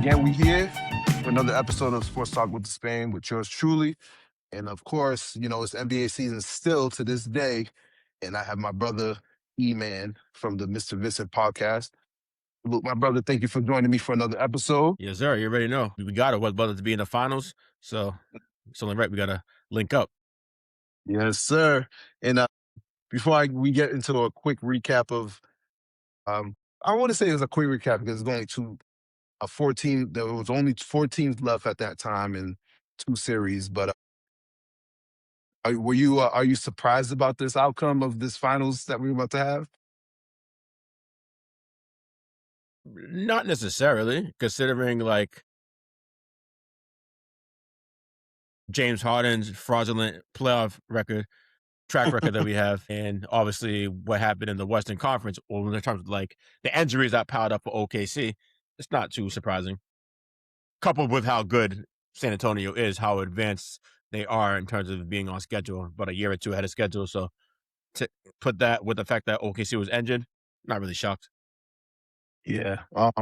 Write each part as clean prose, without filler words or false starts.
Again, we here for another episode of Sports Talk with DesPain with yours truly. And of course, it's NBA season still to this day. And I have my brother E-Man from the Mr. Vincent podcast. Look, my brother, thank you for joining me for another episode. Yes, sir. You already know. We got it. What brother to be in the finals. So it's only right. We got to link up. Yes, sir. And before we get into a quick recap of, I want to say it's a quick recap because it's only 14. There was only 4 teams left at that time in 2 series. But are you surprised about this outcome of this finals that we're about to have? Not necessarily, considering like James Harden's fraudulent playoff track record that we have, and obviously what happened in the Western Conference, or in terms of like the injuries that piled up for OKC. It's not too surprising. Coupled with how good San Antonio is, how advanced they are in terms of being on schedule, about a year or two ahead of schedule. So to put that with the fact that OKC was injured, not really shocked. Yeah. With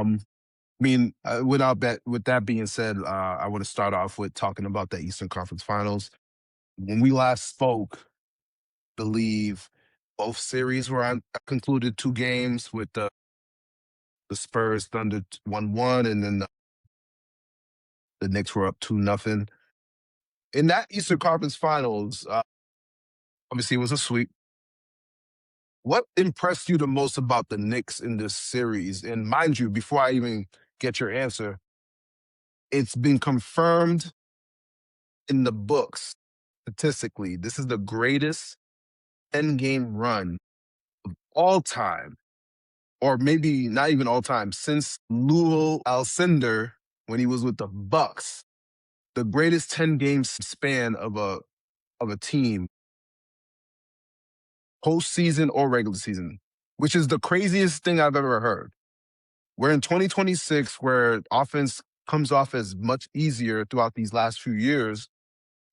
that being said, I want to start off with talking about the Eastern Conference Finals. When we last spoke, believe both series were concluded 2 games with the Spurs Thunder 1-1, and then the Knicks were up 2-0. In that Eastern Conference Finals, obviously it was a sweep. What impressed you the most about the Knicks in this series? And mind you, before I even get your answer, it's been confirmed in the books statistically. This is the greatest 10-game run of all time, or maybe not even all time, since Lou Alcindor when he was with the Bucks. The greatest 10-game span of a team, postseason or regular season, which is the craziest thing I've ever heard. We're in 2026 where offense comes off as much easier throughout these last few years.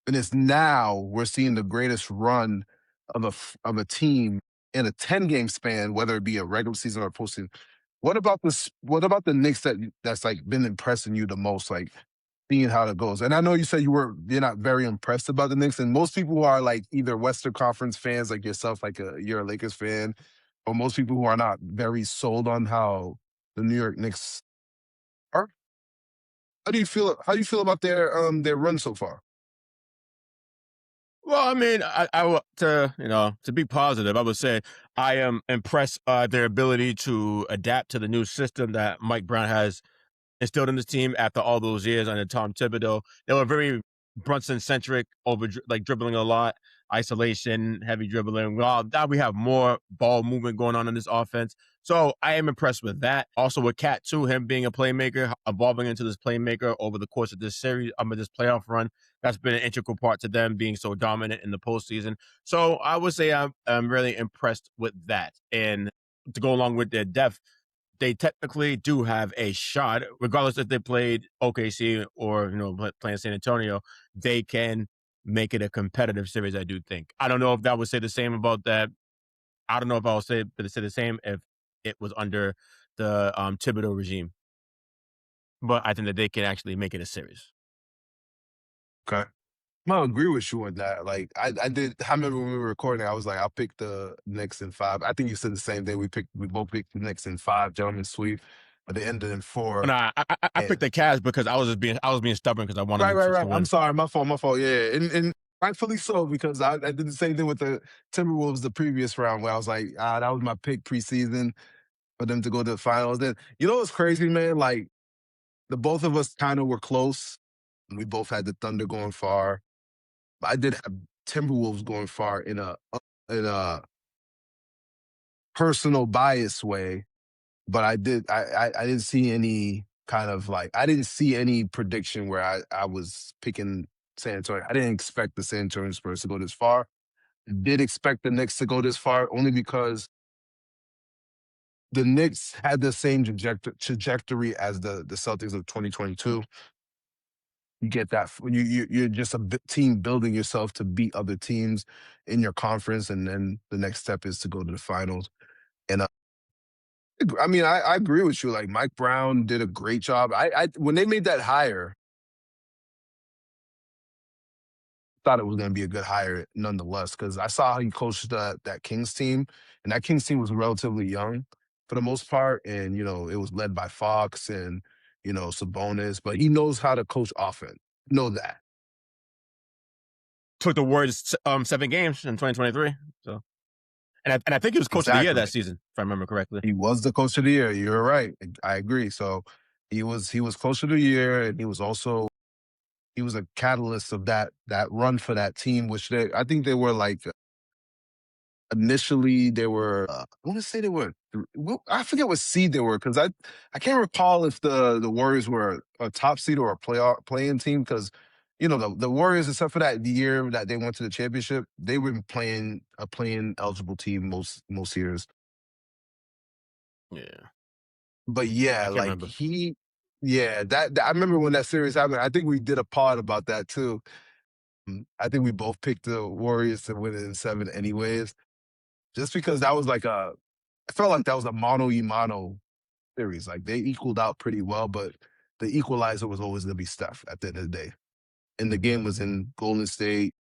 And it's now we're seeing the greatest run of a team in a 10-game span, whether it be a regular season or postseason. What about the Knicks that's like been impressing you the most, like seeing how it goes? And I know you said you're not very impressed about the Knicks, and most people who are like either Western Conference fans like yourself, like you're a Lakers fan, or most people who are not very sold on how the New York Knicks are. How do you feel about their run so far? Well, I mean, to be positive, I would say I am impressed by their ability to adapt to the new system that Mike Brown has instilled in this team after all those years under Tom Thibodeau. They were very Brunson-centric, dribbling a lot, isolation, heavy dribbling. Well, now we have more ball movement going on in this offense. So I am impressed with that. Also with Cat, too, him being a playmaker, evolving into this playmaker over the course of this series, this playoff run. That's been an integral part to them being so dominant in the postseason. So I would say I'm really impressed with that. And to go along with their depth, they technically do have a shot, regardless if they played OKC or playing San Antonio. They can make it a competitive series. I do think. I don't know if that would say the same about that. I don't know if I would say the same if it was under the Thibodeau regime. But I think that they can actually make it a series. Okay. I agree with you on that. Like I remember when we were recording, I was like, I'll pick the Knicks in 5. I think you said the same thing. We both picked the Knicks in 5, gentlemen sweep, but they ended in 4. And I picked the Cavs because I was being stubborn because I wanted them Right. to win. I'm sorry, my fault. Yeah, and rightfully so, because I did the same thing with the Timberwolves the previous round, where I was like, that was my pick preseason for them to go to the finals. Then what's crazy, man? Like the both of us kind of were close. We both had the Thunder going far. I did have Timberwolves going far in a personal bias way, but I didn't see any kind of like I didn't see any prediction where I was picking San Antonio. I didn't expect the San Antonio Spurs to go this far. I did expect the Knicks to go this far only because the Knicks had the same trajectory as the Celtics of 2022. You get that you're just a team building yourself to beat other teams in your conference, and then the next step is to go to the finals. And I mean, I agree with you. Like Mike Brown did a great job. I when they made that hire, thought it was going to be a good hire nonetheless because I saw how he coached that Kings team, and that Kings team was relatively young for the most part, and it was led by Fox and Sabonis, but he knows how to coach offense. Know that Took the Warriors 7 games in 2023. So, and I think he was coach of the year that exactly. season, if I remember correctly. He was the coach of the year. You're right. I agree. So he was coach of the year, and he was a catalyst of that run for that team, which I think they were like initially they were I want to say they were I forget what seed they were because I can't recall if the Warriors were a top seed or a playing team because the Warriors, except for that the year that they went to the championship, they were playing a playing eligible team most years. Yeah, But I yeah, can't like remember. yeah, I remember when that series happened. I think we did a pod about that too. I think we both picked the Warriors to win it in 7 anyways, just because that was like I felt like that was a mano y mano series. Like they equaled out pretty well, but the equalizer was always going to be Steph at the end of the day. And the game was in Golden State.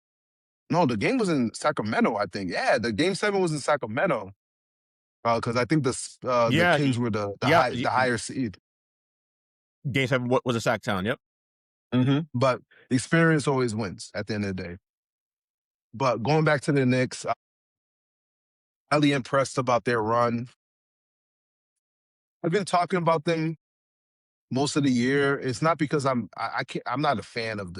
No, the game was in Sacramento, I think. Yeah, the game 7 was in Sacramento because I think the Yeah, Kings were the higher seed. Game 7 was a sack town. Yep. But experience always wins at the end of the day. But going back to the Knicks, I'm highly impressed about their run. I've been talking about them most of the year. It's not because I can't, I'm not a fan of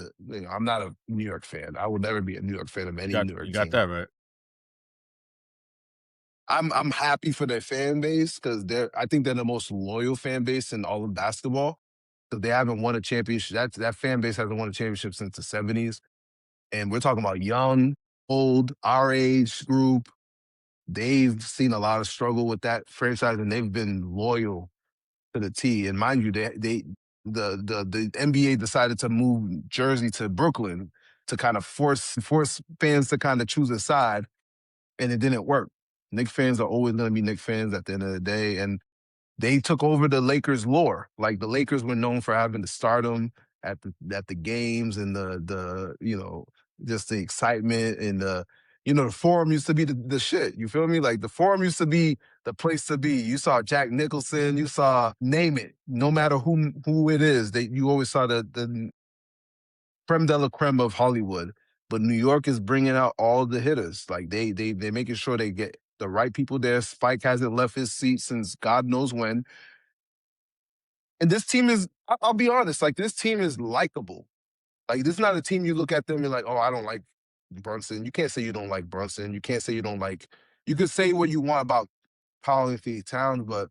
I'm not a New York fan. I will never be a New York fan of You any got New York you got team. that right. I'm happy for their fan base because I think they're the most loyal fan base in all of basketball. So they haven't won a championship. That fan base hasn't won a championship since the '70s, and we're talking about young, old, our age group. They've seen a lot of struggle with that franchise, and they've been loyal to the T. And mind you, the NBA decided to move Jersey to Brooklyn to kind of force fans to kind of choose a side, and it didn't work. Knicks fans are always going to be Knicks fans at the end of the day, and they took over the Lakers lore. Like the Lakers were known for having the stardom at the games and the just the excitement and the forum used to be the shit. You feel me? Like the forum used to be the place to be. You saw Jack Nicholson, you saw name it. No matter who it is, you always saw the creme de la creme of Hollywood. But New York is bringing out all the hitters. Like they making sure they get the right people there. Spike hasn't left his seat since God knows when. And this team is, I'll be honest, like this team is likable. Like this is not a team you look at them and like, oh, I don't like Brunson. You can't say you don't like Brunson. You can't say you don't like. You could say what you want about Paul Anthony Towns, but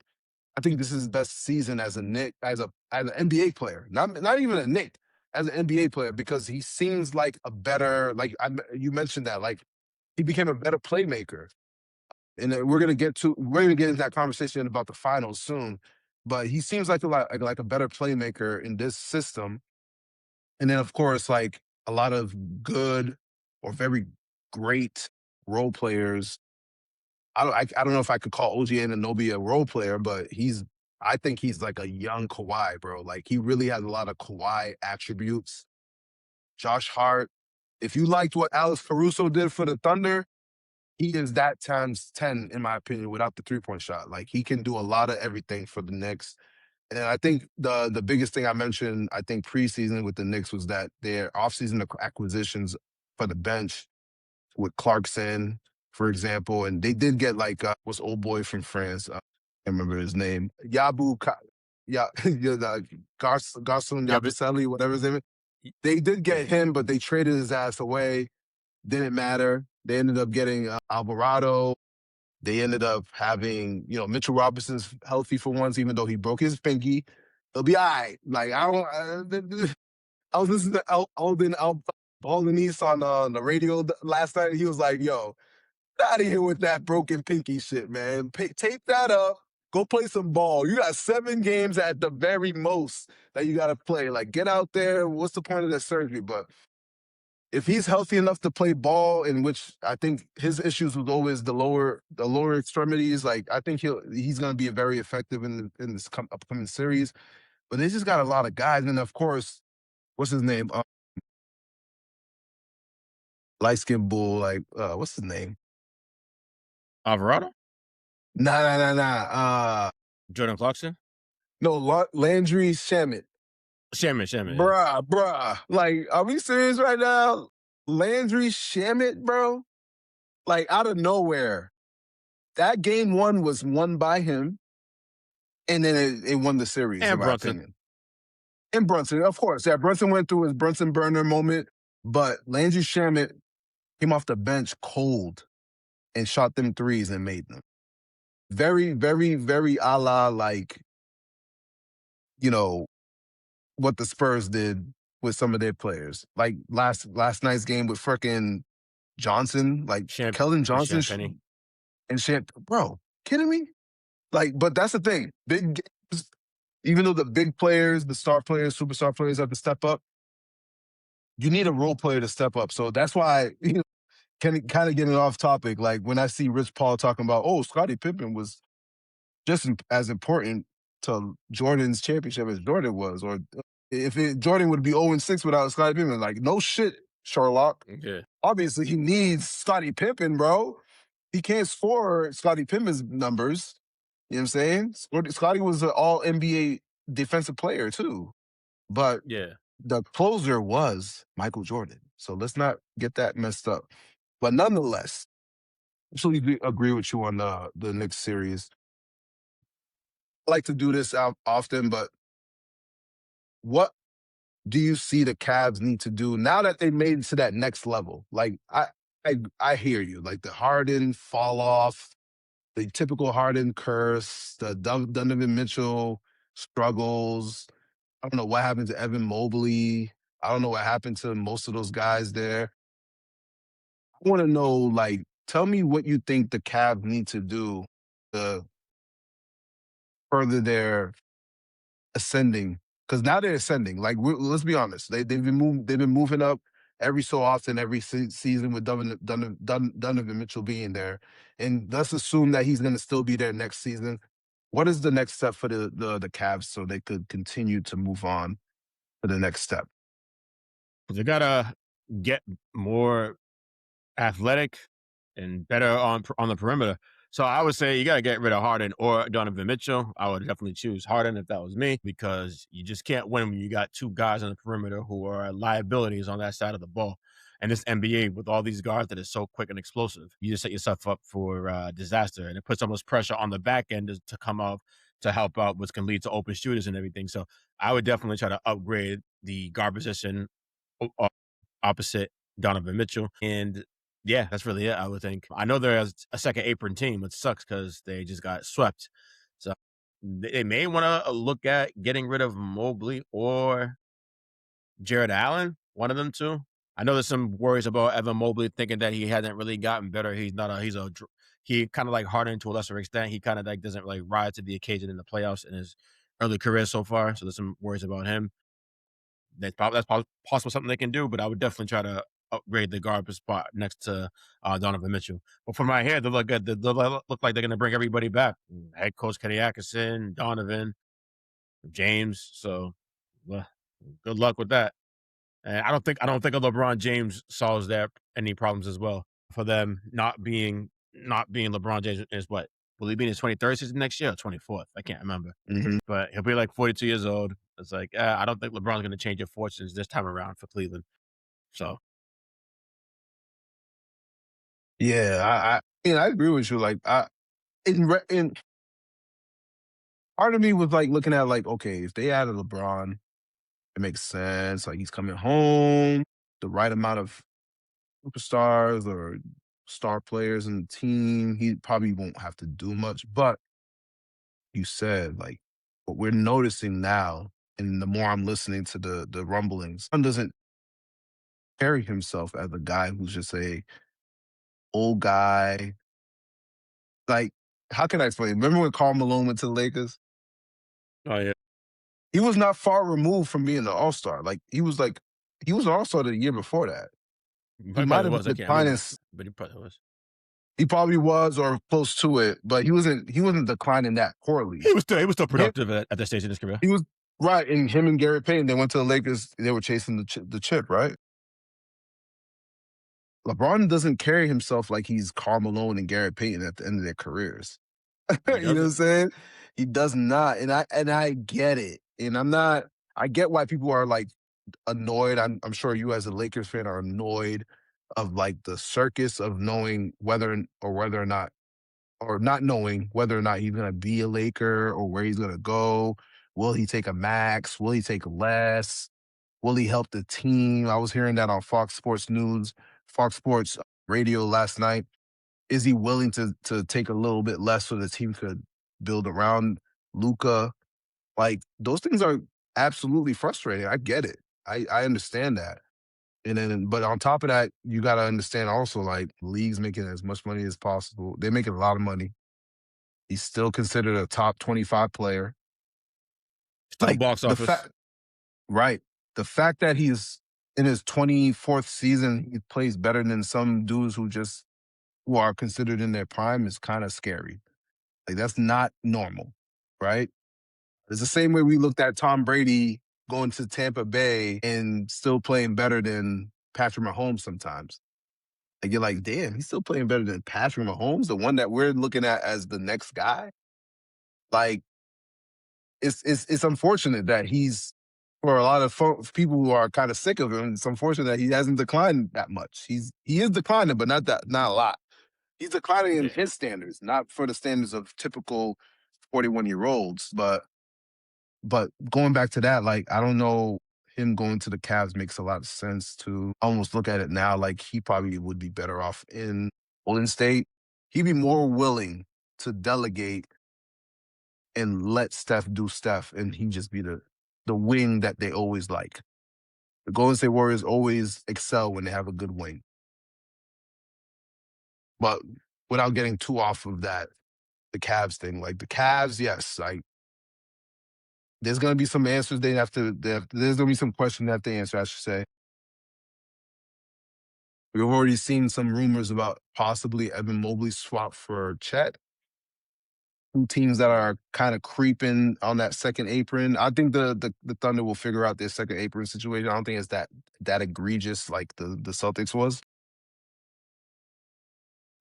I think this is his best season as a Knick, as an NBA player. Not even a Knick, as an NBA player because he seems like a better you mentioned that like he became a better playmaker. And we're gonna get into that conversation about the finals soon. But he seems like like a better playmaker in this system. And then of course, like a lot of good or very great role players. I don't know if I could call OG Anunoby a role player, but I think he's like a young Kawhi, bro. Like he really has a lot of Kawhi attributes. Josh Hart. If you liked what Alex Caruso did for the Thunder, he is that times 10, in my opinion, without the 3-point shot. Like he can do a lot of everything for the Knicks. And I think the biggest thing I mentioned, I think preseason with the Knicks was that their offseason acquisitions for the bench with Clarkson, for example, and they did get like what's old boy from France? I can't remember his name. Yeah, Garson Yeah, but Yabusele, whatever his name is. They did get him, but they traded his ass away. Didn't matter. They ended up getting Alvarado. They ended up having, Mitchell Robinson's healthy for once, even though he broke his pinky. He'll be all right. Like, I was listening to Alden East on the radio last night. And he was like, yo, get out of here with that broken pinky shit, man. Tape that up. Go play some ball. You got 7 games at the very most that you got to play. Like, get out there. What's the point of that surgery? But if he's healthy enough to play ball, in which I think his issues was always the lower extremities, like I think he's going to be very effective in this upcoming series. But they just got a lot of guys, and of course, what's his name? Light skinned bull, like what's his name? Alvarado? Nah. Jordan Clarkson? No, Landry Shamet. Shamet, yeah. Bruh. Like, are we serious right now? Landry Shamet, bro? Like, out of nowhere. That game one was won by him, and then it won the series, in And my Brunson. opinion. And Brunson, of course. Yeah, Brunson went through his Brunson burner moment, but Landry Shamet came off the bench cold and shot them threes and made them. Very, very, very a la, like, you know, what the Spurs did with some of their players. Like last night's game with frickin' Johnson, like Keldon Johnson Champagny. and bro, kidding me? Like, but that's the thing. Big games, even though the big players, the star players, superstar players have to step up, you need a role player to step up. So that's why, kind of getting off topic, like when I see Rich Paul talking about, oh, Scottie Pippen was just as important to Jordan's championship as Jordan was, or if Jordan would be 0-6 without Scottie Pippen, like no shit, Sherlock. Yeah. Obviously, he needs Scottie Pippen, bro. He can't score Scottie Pippen's numbers. You know what I'm saying? Scottie was an all NBA defensive player too, but Yeah. the closer was Michael Jordan. So let's not get that messed up. But nonetheless, I absolutely agree with you on the Knicks series. I like to do this out often, but what do you see the Cavs need to do now that they made it to that next level? Like I hear you. Like the Harden fall off, the typical Harden curse, the Donovan Mitchell struggles. I don't know what happened to Evan Mobley. I don't know what happened to most of those guys there. I want to know, like, tell me what you think the Cavs need to do to further their ascending, because now they're ascending. Like, let's be honest, they've been moving up every so often, every season with Donovan Mitchell being there, and let's assume that he's going to still be there next season. What is the next step for the Cavs so they could continue to move on to the next step? They gotta get more athletic and better on the perimeter. So I would say you got to get rid of Harden or Donovan Mitchell. I would definitely choose Harden if that was me, because you just can't win when you got two guys on the perimeter who are liabilities on that side of the ball. And this NBA with all these guards that is so quick and explosive, you just set yourself up for disaster, and it puts almost pressure on the back end to come out to help out, which can lead to open shooters and everything. So I would definitely try to upgrade the guard position opposite Donovan Mitchell. And yeah, that's really it, I would think. I know they're a second apron team, which sucks because they just got swept. So they may want to look at getting rid of Mobley or Jared Allen, one of them two. I know there's some worries about Evan Mobley thinking that he hasn't really gotten better. He kind of like Harden to a lesser extent. He kind of like doesn't really rise to the occasion in the playoffs in his early career so far. So there's some worries about him. Possible something they can do, but I would definitely try to upgrade the guard spot next to Donovan Mitchell. But from my head, they look good. They look like they're going to bring everybody back. Head coach Kenny Atkinson, Donovan, James. So, well, good luck with that. And I don't think a LeBron James solves that any problems as well. For them not being LeBron James is what, will he be in his 23rd season next year or 24th? I can't remember. Mm-hmm. But he'll be like 42 years old. It's like, I don't think LeBron's going to change your fortunes this time around for Cleveland. So Yeah, I agree with you. Like, in part of me was like looking at like, okay, if they added LeBron, it makes sense. Like he's coming home, the right amount of superstars or star players in the team. He probably won't have to do much. But you said like what we're noticing now, and the more I'm listening to the rumblings, one doesn't carry himself as a guy who's just a old guy. Like, how can I explain? Remember when Karl Malone went to the Lakers? oh yeah. He was not far removed from being an all-star. Like he was an all-star the year before that. He He might probably have was. I been can't declining. remember, but he probably was. He probably was or close to it, but he wasn't declining that poorly. He was still Him, productive at that stage in his career. he was right, and him and Gary Payton, they went to the Lakers. They were chasing the chip, right? LeBron doesn't carry himself like he's Karl Malone and Gary Payton at the end of their careers. He You know what I'm doesn't. saying? He does not, and I get it, and I'm not. I get why people are like annoyed. I'm sure you as a Lakers fan are annoyed of like the circus of knowing whether or not or not knowing whether or not he's going to be a Laker or where he's going to go. Will he take a max? Will he take less? Will he help the team? I was hearing that on Fox Sports News, Fox Sports Radio last night. Is he willing to take a little bit less so the team could build around Luca? Like those things are absolutely frustrating. I get it. I understand that. And then, but on top of that, you got to understand also like league's making as much money as possible. They're making a lot of money. He's still considered a top 25 player. Still Like box the office. fact, right? The fact that he's in his 24th season, he plays better than some dudes who are considered in their prime is kind of scary. Like that's not normal, right? It's the same way we looked at Tom Brady going to Tampa Bay and still playing better than Patrick Mahomes sometimes. Like you're like, damn, he's still playing better than Patrick Mahomes, the one that we're looking at as the next guy. Like it's unfortunate that he's for a lot of people who are kind of sick of him. It's unfortunate that he hasn't declined that much. He is declining, but not a lot. He's declining in Yeah. his standards, not for the standards of typical 41-year-olds. But going back to that, like I don't know, him going to the Cavs makes a lot of sense to almost look at it now like he probably would be better off in Golden State. He'd be more willing to delegate and let Steph do Steph, and he just be the wing that they always like. The Golden State Warriors always excel when they have a good wing. But without getting too off of that, the Cavs thing, like the Cavs, yes, like there's gonna be some answers there's gonna be some questions they have to answer, I should say. We've already seen some rumors about possibly Evan Mobley swap for Chet. Two teams that are kind of creeping on that second apron. I think the Thunder will figure out their second apron situation. I don't think it's that egregious like the Celtics was.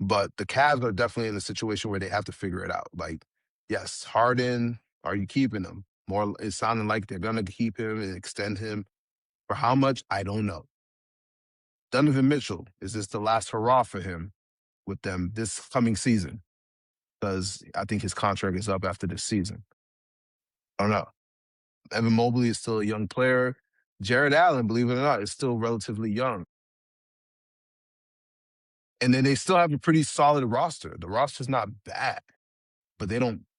But the Cavs are definitely in a situation where they have to figure it out. Like, yes, Harden, are you keeping him? More, it's sounding like they're gonna keep him and extend him. For how much? I don't know. Donovan Mitchell, is this the last hurrah for him with them this coming season? Because I think his contract is up after this season. I don't know. Evan Mobley is still a young player. Jared Allen, believe it or not, is still relatively young. And then they still have a pretty solid roster. The roster's not bad, but they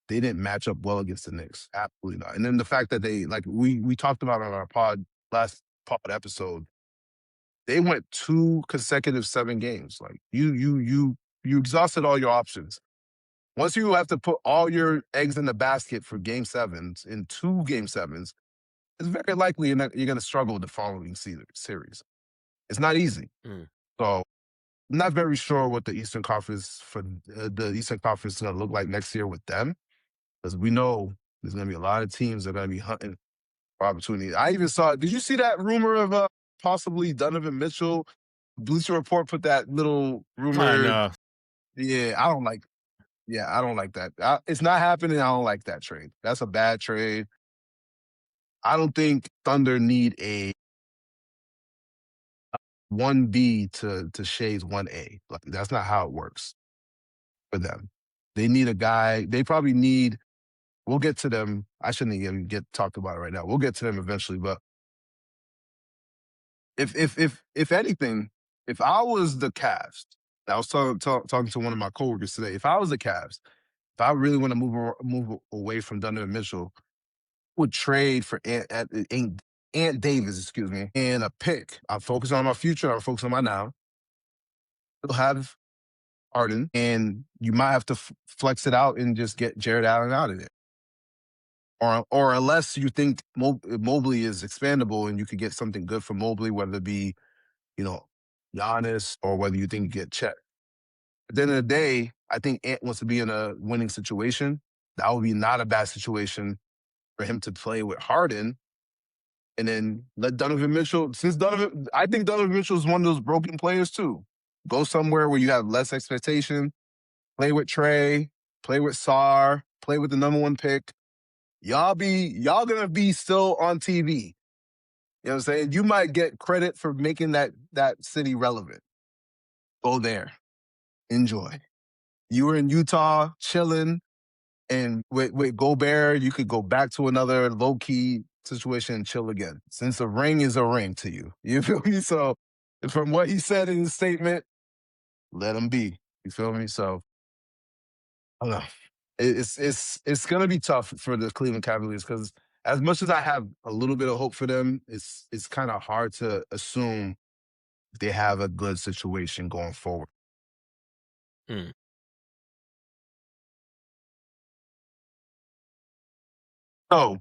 didn't match up well against the Knicks. Absolutely not. And then the fact that they like we talked about on our last pod episode, they went 2 consecutive 7 games. Like you exhausted all your options. Once you have to put all your eggs in the basket for game sevens in 2 game 7s, it's very likely you're going to struggle the following series. It's not easy. Mm. So I'm not very sure what the Eastern Conference is going to look like next year with them, because we know there's going to be a lot of teams that are going to be hunting for opportunities. I even saw. Did you see that rumor of possibly Donovan Mitchell? Bleacher Report put that little Kind rumor. of. Yeah, I don't like. Yeah, I don't like that. It's not happening. I don't like that trade. That's a bad trade. I don't think Thunder need a 1B to Shay's 1A. Like that's not how it works for them. They need a guy. They probably need. We'll get to them. I shouldn't even get talked about it right now. We'll get to them eventually. But if anything, if I was the Cavs, I was talking to one of my coworkers today. If I was the Cavs, if I really want to move away from Donovan Mitchell, would trade for Ant Davis, excuse me, and a pick. I'm focused on my future. I'm focused on my now. You'll have Harden, and you might have to flex it out and just get Jared Allen out of it. Or unless you think Mobley is expandable and you could get something good for Mobley, whether it be, you know, Giannis, or whether you think you get Chet. At the end of the day, I think Ant wants to be in a winning situation. That would be not a bad situation for him to play with Harden, and then let Donovan Mitchell. I think Donovan Mitchell is one of those broken players too. Go somewhere where you have less expectation. Play with Trey. Play with Sar. Play with the number one pick. Y'all gonna be still on TV. You know what I'm saying? You might get credit for making that city relevant. Go there. Enjoy. You were in Utah chilling, and with Gobert, you could go back to another low-key situation and chill again. Since a ring is a ring to you. You feel me? So from what he said in his statement, let him be. You feel me? So I don't know. It's gonna be tough for the Cleveland Cavaliers because as much as I have a little bit of hope for them, it's kind of hard to assume they have a good situation going forward. Mm. So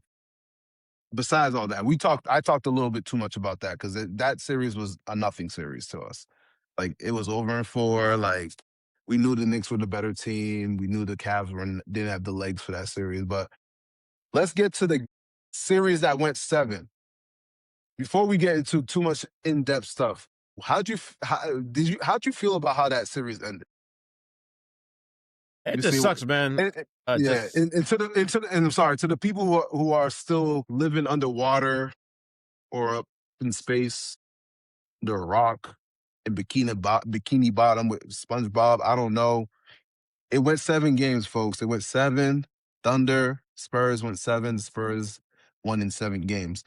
besides all that, I talked a little bit too much about that because that series was a nothing series to us. Like it was over in four. Like we knew the Knicks were the better team. We knew the Cavs didn't have the legs for that series. But let's get to the series that went seven. Before we get into too much in-depth stuff, how'd you feel about how that series ended? It You just see, sucks, man. yeah, Just and I'm sorry to the people who are still living underwater or up in space, under a rock, in bikini bottom with SpongeBob. I don't know. It went 7 games, folks. It went seven. Thunder, Spurs went seven. Spurs won in 7 games.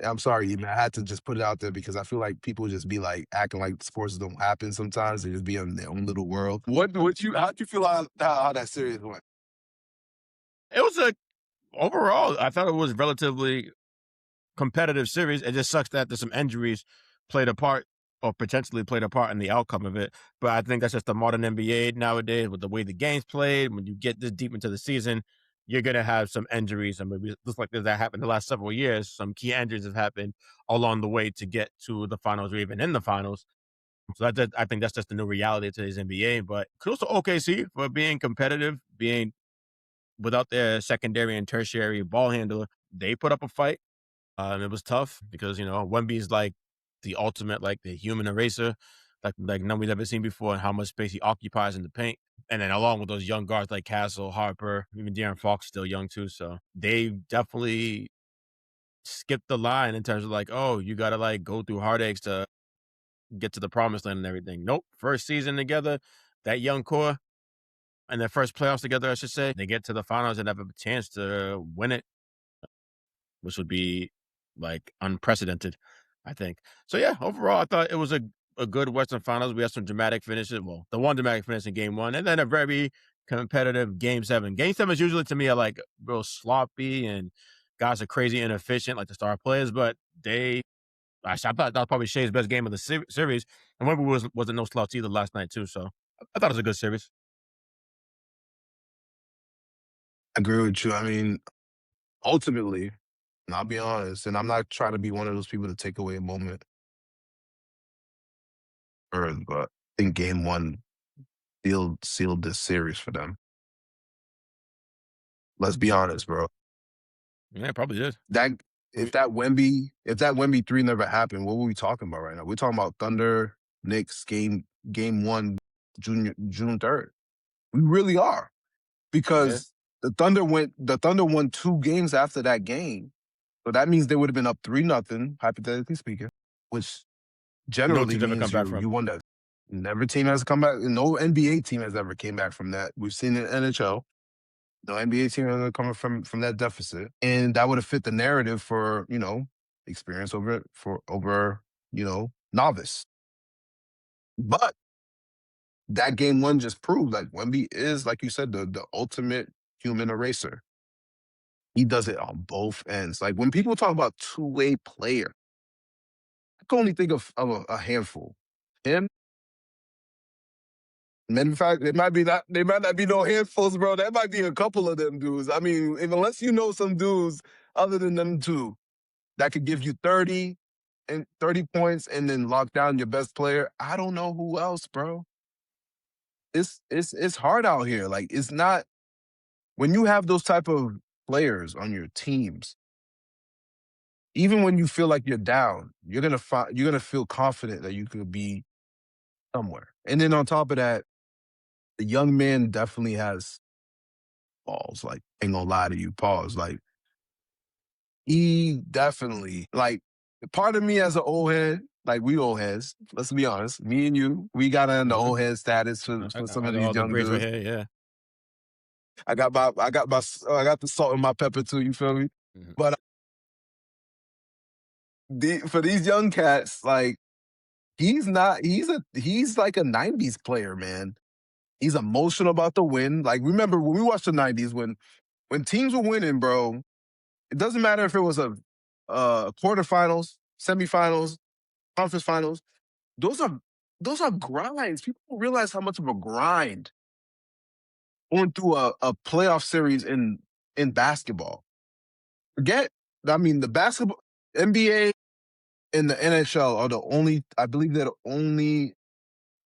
I'm sorry, man. I had to just put it out there because I feel like people just be like acting like sports don't happen sometimes. They just be in their own little world. How'd you feel how that series went? it was overall, I thought it was relatively competitive series. It just sucks that there's some injuries played a part or potentially played a part in the outcome of it. But I think that's just the modern NBA nowadays with the way the game's played. When you get this deep into the season, you're gonna have some injuries. I mean, just like that happened the last several years. Some key injuries have happened along the way to get to the finals or even in the finals. So I think that's just the new reality of today's NBA. But kudos to OKC for being competitive, being without their secondary and tertiary ball handler. They put up a fight. And it was tough because, Wemby's like the ultimate, like the human eraser, like none we've ever seen before, and how much space he occupies in the paint. And then along with those young guards like Castle, Harper, even De'Aaron Fox still young too. So they definitely skipped the line in terms of like, oh, you gotta like go through heartaches to get to the promised land and everything. Nope. First season together, that young core and their first playoffs together, I should say, they get to the finals and have a chance to win it, which would be like unprecedented, I think. So yeah, overall, I thought it was a good Western Finals. We had some dramatic finishes. Well, the one dramatic finish in Game 1, and then a very competitive Game 7. Game 7 is usually to me are like real sloppy and guys are crazy inefficient, like the star players. But I thought that was probably Shai's best game of the series, and Wemby wasn't no slouch either last night too. So I thought it was a good series. I agree with you. I mean, ultimately, and I'll be honest, and I'm not trying to be one of those people to take away a moment, but I think Game One sealed this series for them. Let's be honest, bro. Yeah, it probably did. That if that Wemby three never happened, what were we talking about right now? We're talking about Thunder Knicks game one, June 3rd. We really are Yeah, because the Thunder won 2 games after that game, so that means they would have been up 3-0, hypothetically speaking, which no generally team's ever come means back you from. won that. Never team has come back. No NBA team has ever came back from that. We've seen it in NHL. No NBA team has ever come from that deficit, and that would have fit the narrative for experience over novice. But that game one just proved like Wemby is, like you said, the ultimate human eraser. He does it on both ends. Like when people talk about two-way player, I can only think of a handful. Him. Matter of fact, they might not be no handfuls, bro. That might be a couple of them dudes. I mean, unless you know some dudes other than them two that could give you 30 and 30 points and then lock down your best player, I don't know who else, bro. It's hard out here. Like, it's not when you have those type of players on your teams, even when you feel like you're down, you're gonna feel confident that you could be somewhere. And then on top of that, the young man definitely has balls. Like, ain't gonna lie to you, pause. Like, he definitely like part of me as an old head, like we old heads, let's be honest. Me and you, we got on the Mhm. old head status for some I of got these all the young grades right dudes. here. Yeah. I got the salt and my pepper too, you feel me? Mhm. But for these young cats, like he's like a 90s player, man. He's emotional about the win. Like, remember when we watched the 90s when teams were winning, bro, it doesn't matter if it was a quarterfinals, semifinals, conference finals. Those are those are grinds. People don't realize how much of a grind going through a playoff series in basketball. Forget, I mean, the basketball NBA and the NHL are the only, I believe they're the only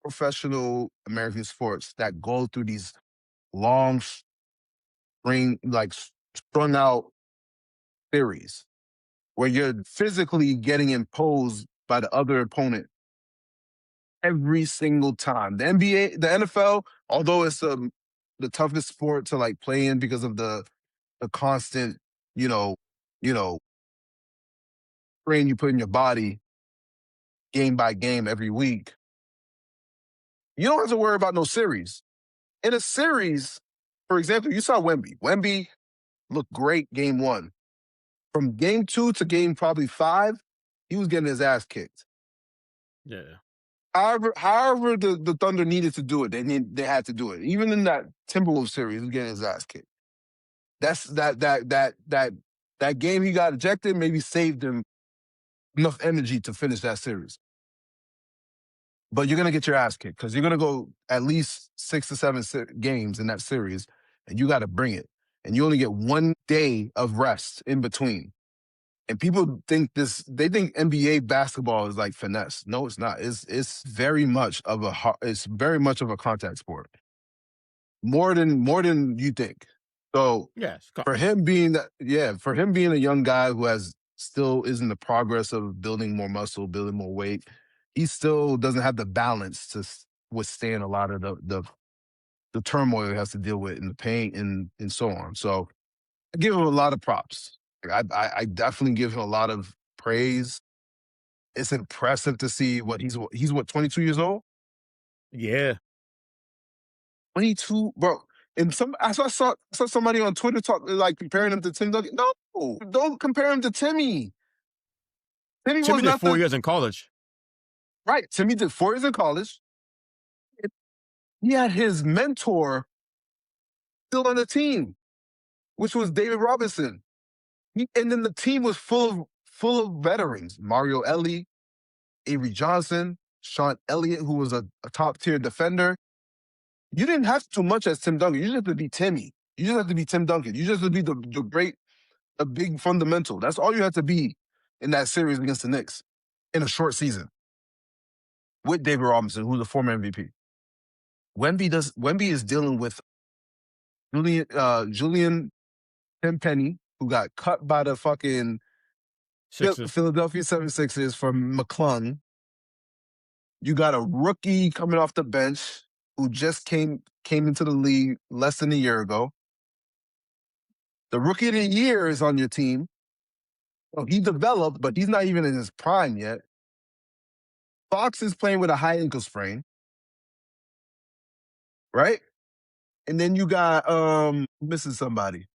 professional American sports that go through these long strung out series where you're physically getting imposed by the other opponent every single time. The NBA, the NFL, although it's the toughest sport to like play in because of the constant, you know, you know, strain you put in your body game by game every week. You don't have to worry about no series. In a series, for example, you saw Wemby. Wemby looked great game one. From game two to game probably five, he was getting his ass kicked. Yeah. However the Thunder needed to do it, they had to do it. Even in that Timberwolves series, he was getting his ass kicked. That's that game he got ejected maybe saved him enough energy to finish that series. But you're gonna get your ass kicked because you're gonna go at least 6 to 7 games in that series, and you got to bring it. And you only get 1 day of rest in between. And people think they think NBA basketball is like finesse. No, it's not. It's very much of it's very much of a contact sport. More than you think. So Yes. for him being a young guy who has still is in the progress of building more muscle, building more weight, he still doesn't have the balance to withstand a lot of the turmoil he has to deal with in the paint and so on. So I give him a lot of props. Like, I definitely give him a lot of praise. It's impressive to see he's what 22 years old. Yeah. 22, bro. And I saw somebody on Twitter talk like comparing him to Tim Duncan. No, don't compare him to Timmy. Timmy Timmy was did not 4 years in college. right. Timmy did 4 years in college. He had his mentor still on the team, which was David Robinson. And then the team was full of veterans: Mario Elie, Avery Johnson, Sean Elliott, who was a top tier defender. You didn't have to do much as Tim Duncan. You just have to be Timmy. You just have to be Tim Duncan. You just have to be a big fundamental. That's all you had to be in that series against the Knicks in a short season with David Robinson, who's a former MVP. Wemby is dealing with Julian Tenpenny, who got cut by the fucking Sixers. Philadelphia 76ers from McClung. You got a rookie coming off the bench who just came into the league less than a year ago. The rookie of the year is on your team. Well, he developed, but he's not even in his prime yet. Fox is playing with a high ankle sprain, right? And then you got missing somebody,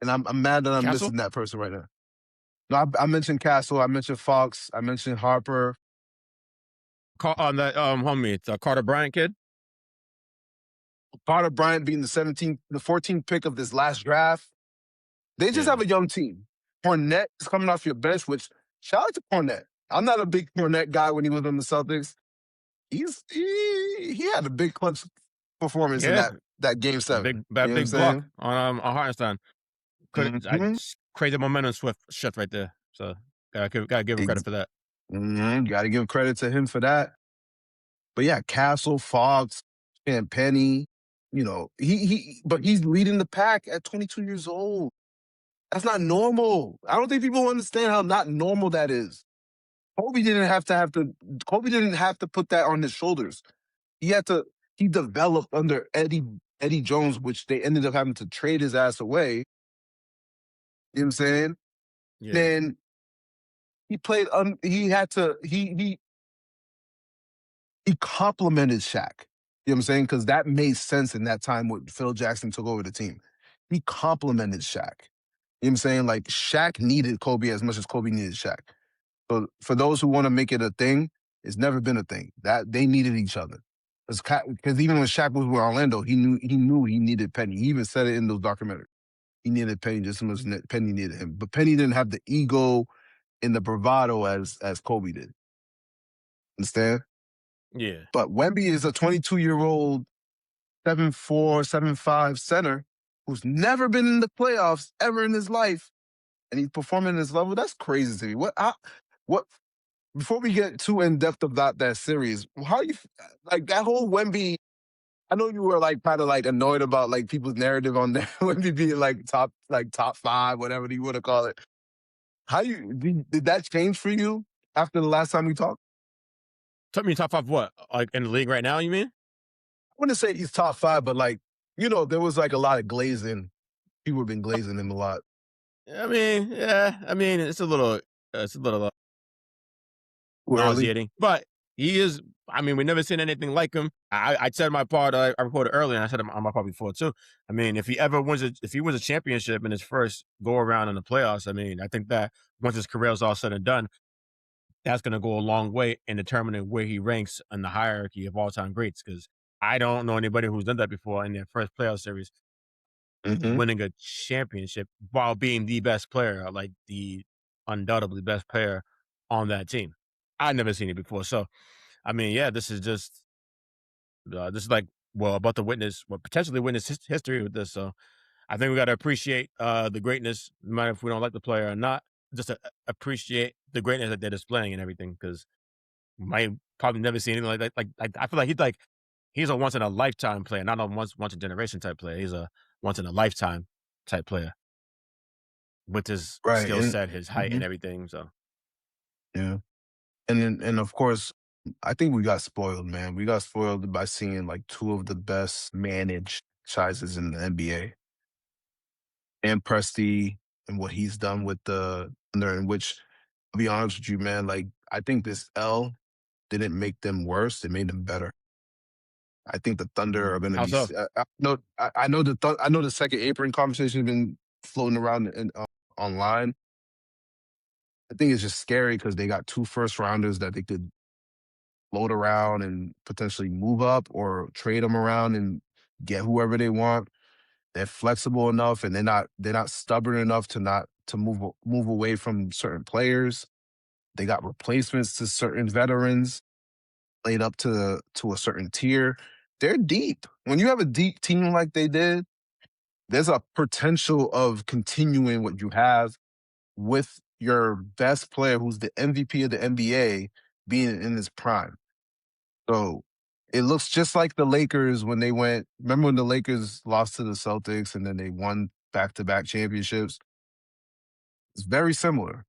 and I'm mad that I'm Castle? missing that person right now. No, I mentioned Castle, I mentioned Fox, I mentioned Harper. On that homie, it's Carter Bryant kid. Carter Bryant being the 14th pick of this last draft. They just Yeah. have a young team. Cornette is coming off your bench, which shout out to Cornette. I'm not a big Cornette guy when he was on the Celtics. He had a big clutch performance in Yeah. that game Big seven. that You know what I'm big block saying? on Hartenstein. Could I Mhm. crazy momentum shift right there. So Gotta give him credit for that. Got to give credit to him for that. But yeah, Castle, Fox, and Penny, but he's leading the pack at 22 years old. That's not normal. I don't think people understand how not normal that is. Kobe didn't have to put that on his shoulders. He developed under Eddie Jones, which they ended up having to trade his ass away. You know what I'm saying? Yeah. Then he played he complimented Shaq. You know what I'm saying? Because that made sense in that time when Phil Jackson took over the team. He complimented Shaq. You know what I'm saying? Like Shaq needed Kobe as much as Kobe needed Shaq. So for those who want to make it a thing, it's never been a thing. That they needed each other. Because even when Shaq was with Orlando, he knew he needed Penny. He even said it in those documentaries. He needed Penny just as much as Penny needed him. But Penny didn't have the ego and the bravado as Kobe did. Understand? Yeah. But Wemby is a 22-year-old 7'4", 7'5" center who's never been in the playoffs ever in his life, and he's performing at this level. That's crazy to me. What? Before we get too in depth about that series, how you like that whole Wemby? I know you were like kind of like annoyed about like people's narrative on that Wemby being like top 5, whatever you want to call it. Did that change for you after the last time we talked? Took me top 5 what? Like in the league right now, you mean? I wouldn't say he's top 5, but like there was like a lot of glazing. People have been glazing him a lot. I mean, yeah. I mean, it's a little Too early. nauseating, but he is. I mean, we've never seen anything like him. I said my part. I recorded earlier, and I said on my part before too. I mean, if he wins a championship in his first go around in the playoffs, I mean, I think that once his career is all said and done, that's going to go a long way in determining where he ranks in the hierarchy of all time greats. Because I don't know anybody who's done that before in their first playoff series, Hmm. winning a championship while being the best player, like the undoubtedly best player on that team. I've never seen it before. So, I mean, yeah, this is like, well, about to witness, well, potentially witness history with this. So I think we got to appreciate the greatness, no matter if we don't like the player or not, just to appreciate the greatness that they're displaying and everything. Because might probably never see anything like that. Like I feel like he's a once in a lifetime player, not a once a generation type player. He's a once in a lifetime type player with his Right. skill And set, his height, and mhm, everything. So yeah. And of course, I think we got spoiled, man. We got spoiled by seeing like two of the best managed franchises in the NBA. And Presti and what he's done with the Thunder, in which I'll be honest with you, man, like I think this L didn't make them worse, it made them better. I think the Thunder are gonna how be so? I know the second apron conversation has been floating around online. I think it's just scary because they got 2 first rounders that they could float around and potentially move up or trade them around and get whoever they want. They're flexible enough and they're not stubborn enough to not to move away from certain players. They got replacements to certain veterans laid up to a certain tier. They're deep. When you have a deep team like they did, there's a potential of continuing what you have with your best player who's the MVP of the NBA being in his prime. So it looks just like the Lakers when they went. Remember when the Lakers lost to the Celtics and then they won back-to-back championships? It's very similar.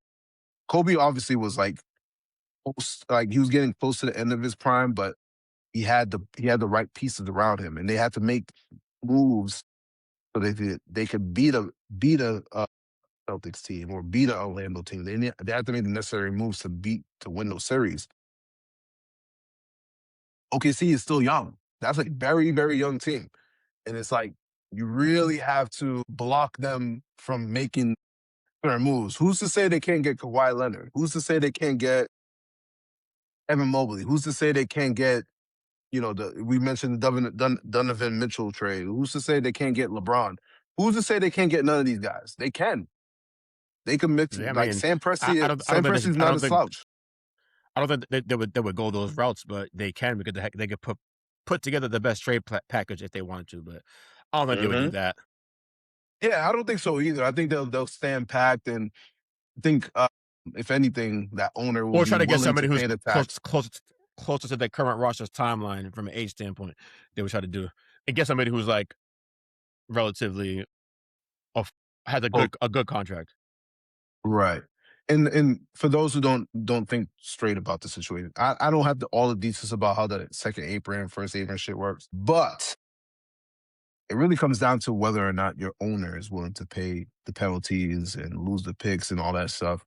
Kobe obviously was like he was getting close to the end of his prime, but he had the right pieces around him, and they had to make moves so they could beat a Celtics team or beat a Orlando team. They had to make the necessary moves to win those series. OKC is still young. That's a very, very young team. And it's like you really have to block them from making certain moves. Who's to say they can't get Kawhi Leonard? Who's to say they can't get Evan Mobley? Who's to say they can't get we mentioned the Donovan Mitchell trade. Who's to say they can't get LeBron? Who's to say they can't get none of these guys? They can. They can mix Yeah, I like mean, Sam I Presti. don't I don't Sam think they should, Presti's not a slouch. I don't think they would go those routes, but they can because they could put together the best trade package if they wanted to. But I don't think they would do Hmm. that. Yeah, I don't think so either. I think they'll stand packed, and I think If anything, that owner will Or be try to get willing to somebody who's pay the tax. closer to their current roster's timeline from an age standpoint. They would try to do and get somebody who's like relatively off has Oh, a good contract. right. And for those who don't think straight about the situation, I don't have all the details about how the second apron, first apron shit works, but it really comes down to whether or not your owner is willing to pay the penalties and lose the picks and all that stuff.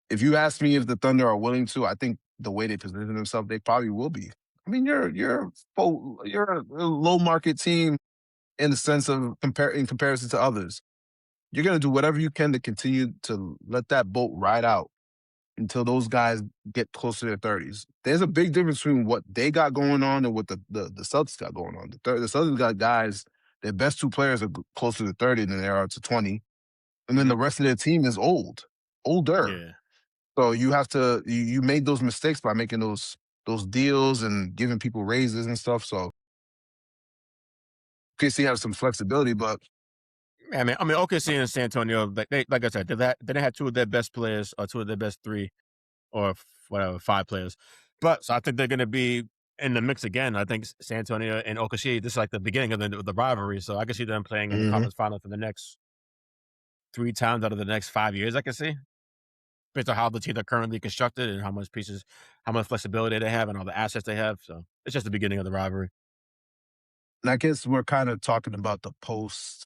If you ask me if the Thunder are willing to, I think the way they position themselves, they probably will be. I mean, you're a low market team in the sense of in comparison to others. You're gonna do whatever you can to continue to let that boat ride out until those guys get close to their 30s. There's a big difference between what they got going on and what the Celtics got going on. The Celtics got guys, their best two players are closer to 30 than they are to 20. And then Mhm. the rest of their team is older. Yeah. So you have to you made those mistakes by making those deals and giving people raises and stuff. So KC has some flexibility, but Yeah, I mean, OKC and San Antonio, like I said, they had two of their best players or two of their best three or whatever, five players. But so I think they're going to be in the mix again. I think San Antonio and OKC, this is like the beginning of the rivalry. So I can see them playing in the mhm. conference final for the next 3 times out of the next 5 years. I can see based on how the teams are currently constructed and how much pieces, how much flexibility they have, and all the assets they have. So it's just the beginning of the rivalry. And I guess we're kind of talking about the post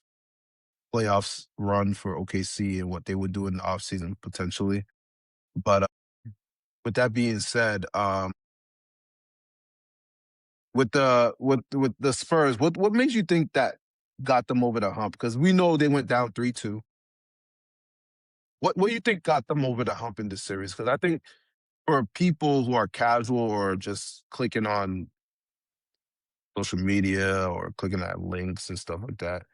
playoffs run for OKC and what they would do in the offseason potentially. But with that being said, with the Spurs, what makes you think that got them over the hump? Because we know they went down 3-2. What do you think got them over the hump in this series? Because I think for people who are casual or just clicking on social media or clicking at links and stuff like that,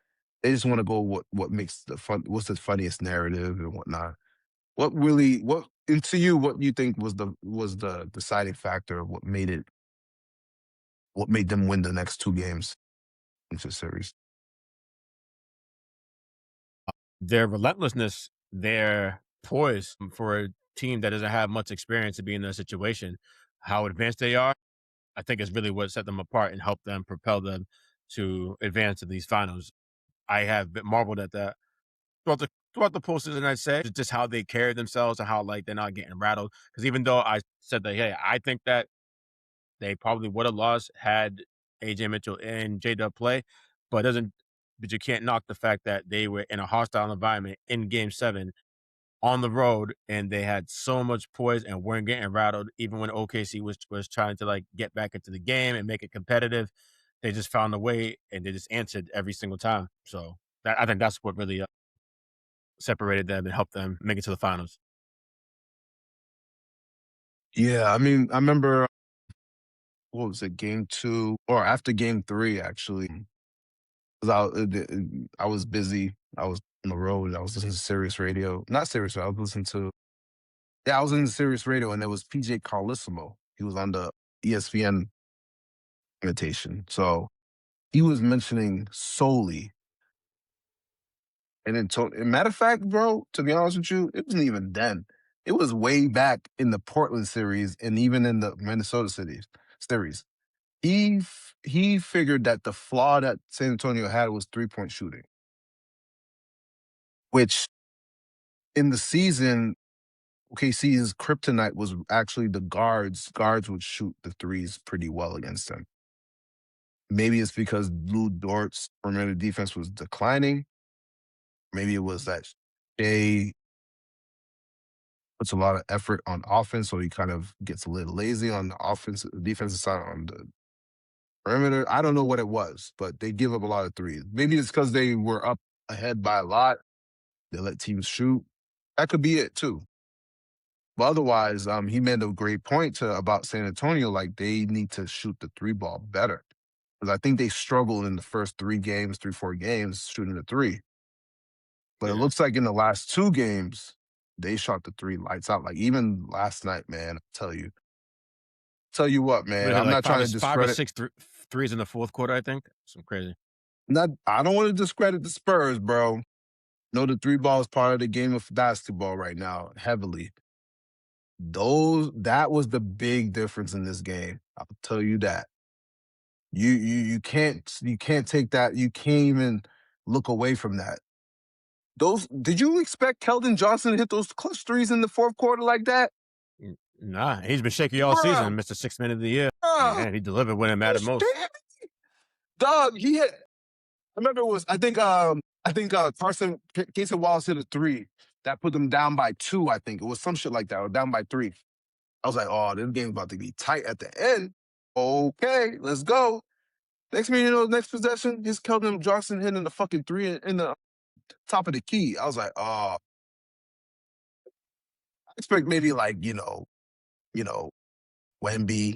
they just want to go what makes the what's the funniest narrative and whatnot. What and to you, what you think was the deciding factor of what made them win the next two games into the series? Their relentlessness, their poise for a team that doesn't have much experience to be in that situation, how advanced they are, I think is really what set them apart and helped them propel them to advance to these finals. I have been marveled at that throughout the postseason. I'd say just how they carry themselves and how like they're not getting rattled. Because even though I said that, hey, I think that they probably would have lost had AJ Mitchell and J Dub play, but it doesn't. But you can't knock the fact that they were in a hostile environment in Game 7 on the road, and they had so much poise and weren't getting rattled. Even when OKC was trying to like get back into the game and make it competitive, they just found a way and they just answered every single time. So I think that's what really separated them and helped them make it to the finals. Yeah, I mean, I remember what was it, game two or after game three actually. 'Cause I was busy. I was on the road. I was listening to Sirius Radio. Not Sirius, I was listening to yeah, I was in the Sirius Radio and there was PJ Carlissimo. He was on the ESPN invitation. So he was mentioning solely. And then, matter of fact, bro, to be honest with you, it wasn't even then. It was way back in the Portland series and even in the Minnesota cities series. He figured that the flaw that San Antonio had was 3-point shooting, which in the season, OKC's kryptonite was actually the guards. Guards would shoot the threes pretty well against them. Maybe it's because Lou Dort's perimeter defense was declining. Maybe it was that Shea puts a lot of effort on offense, so he kind of gets a little lazy on the defensive side on the perimeter. I don't know what it was, but they give up a lot of threes. Maybe it's because they were up ahead by a lot. They let teams shoot. That could be it too. But otherwise, he made a great point about San Antonio. Like they need to shoot the three ball better because I think they struggled in the first 3 games, 3-4 games shooting the three. But it Yeah, looks like in the last 2 games, they shot the three lights out. Like even last night, man, tell you what, man, we hit I'm like not trying to five or discredit. six threes in the fourth quarter. I think some crazy. Not, I don't want to discredit the Spurs, bro. know the three ball is part of the game of basketball right now, heavily. That was the big difference in this game. I'll tell you that. You can't take that. You can't even look away from that. Did you expect Keldon Johnson to hit those clutch threes in the fourth quarter like that? Nah, he's been shaky all Bruh, season, Mr. 6 Man of the Year. bruh, And he delivered when it mattered you most. shit. Dog, he hit. I remember it was. I think Carson Casey Wallace hit a three that put them down by 2. I think it was some shit like that, or down by 3. I was like, oh, this game's about to be tight at the end. Okay, let's go. Next minute, next possession, he's Keldon Johnson hitting the fucking three in the top of the key. I was like, oh, I expect maybe like, Wemby.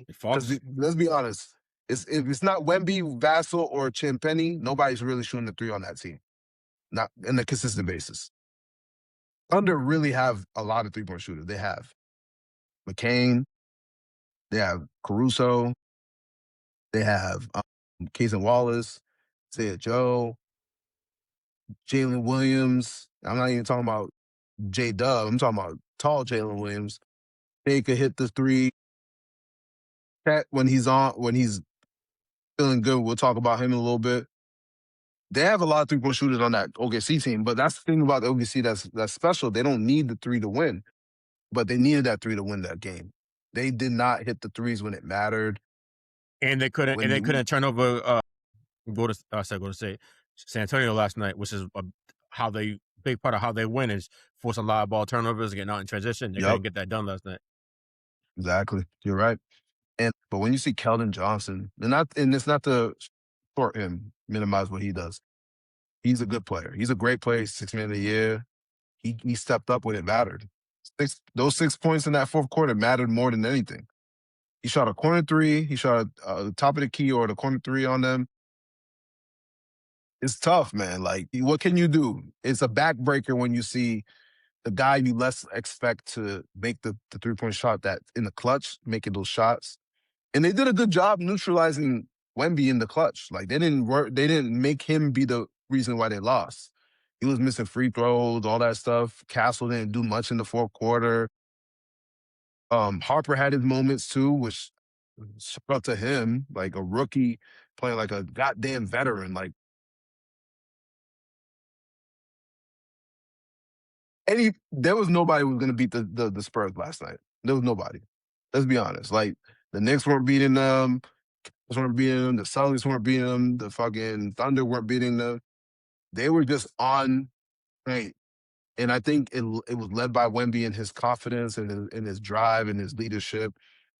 Because Fox. let's be honest, if it's not Wemby, Vassell, or Champagny, nobody's really shooting the three on that team. Not on a consistent basis. Thunder really have a lot of three-point shooters. They have McCain, they have Caruso, they have Casey Wallace, Isaiah Joe, Jalen Williams. I'm not even talking about J Dub. I'm talking about tall Jalen Williams. They could hit the three. When he's feeling good, we'll talk about him in a little bit. They have a lot of three-point shooters on that OKC team, but that's the thing about the OKC that's special. They don't need the three to win, but they needed that three to win that game. They did not hit the threes when it mattered. And they couldn't When you turn over go to say San Antonio last night, which is big part of how they win is forcing a lot of ball turnovers, getting out in transition. They Yep, couldn't get that done last night. exactly. You're right. But when you see Keldon Johnson, and it's not to short him, minimize what he does. He's a good player. He's a great player. 6 Man of the Year. He stepped up when it mattered. Those 6 points in that fourth quarter mattered more than anything. He shot a corner three. He shot the top of the key or the corner three on them. It's tough, man. Like, what can you do? It's a backbreaker when you see the guy you less expect to make the three-point shot that in the clutch, making those shots. And they did a good job neutralizing Wemby in the clutch. Like, they didn't make him be the reason why they lost. He was missing free throws, all that stuff. Castle didn't do much in the fourth quarter. Harper had his moments too, which shout out to him, like a rookie playing like a goddamn veteran. Like there was nobody who was gonna beat the Spurs last night. There was nobody. Let's be honest. Like the Knicks weren't beating them, weren't beating them, the Celtics weren't beating them, the fucking Thunder weren't beating them. They were just on point. And I think it was led by Wemby and his confidence and his drive and his leadership.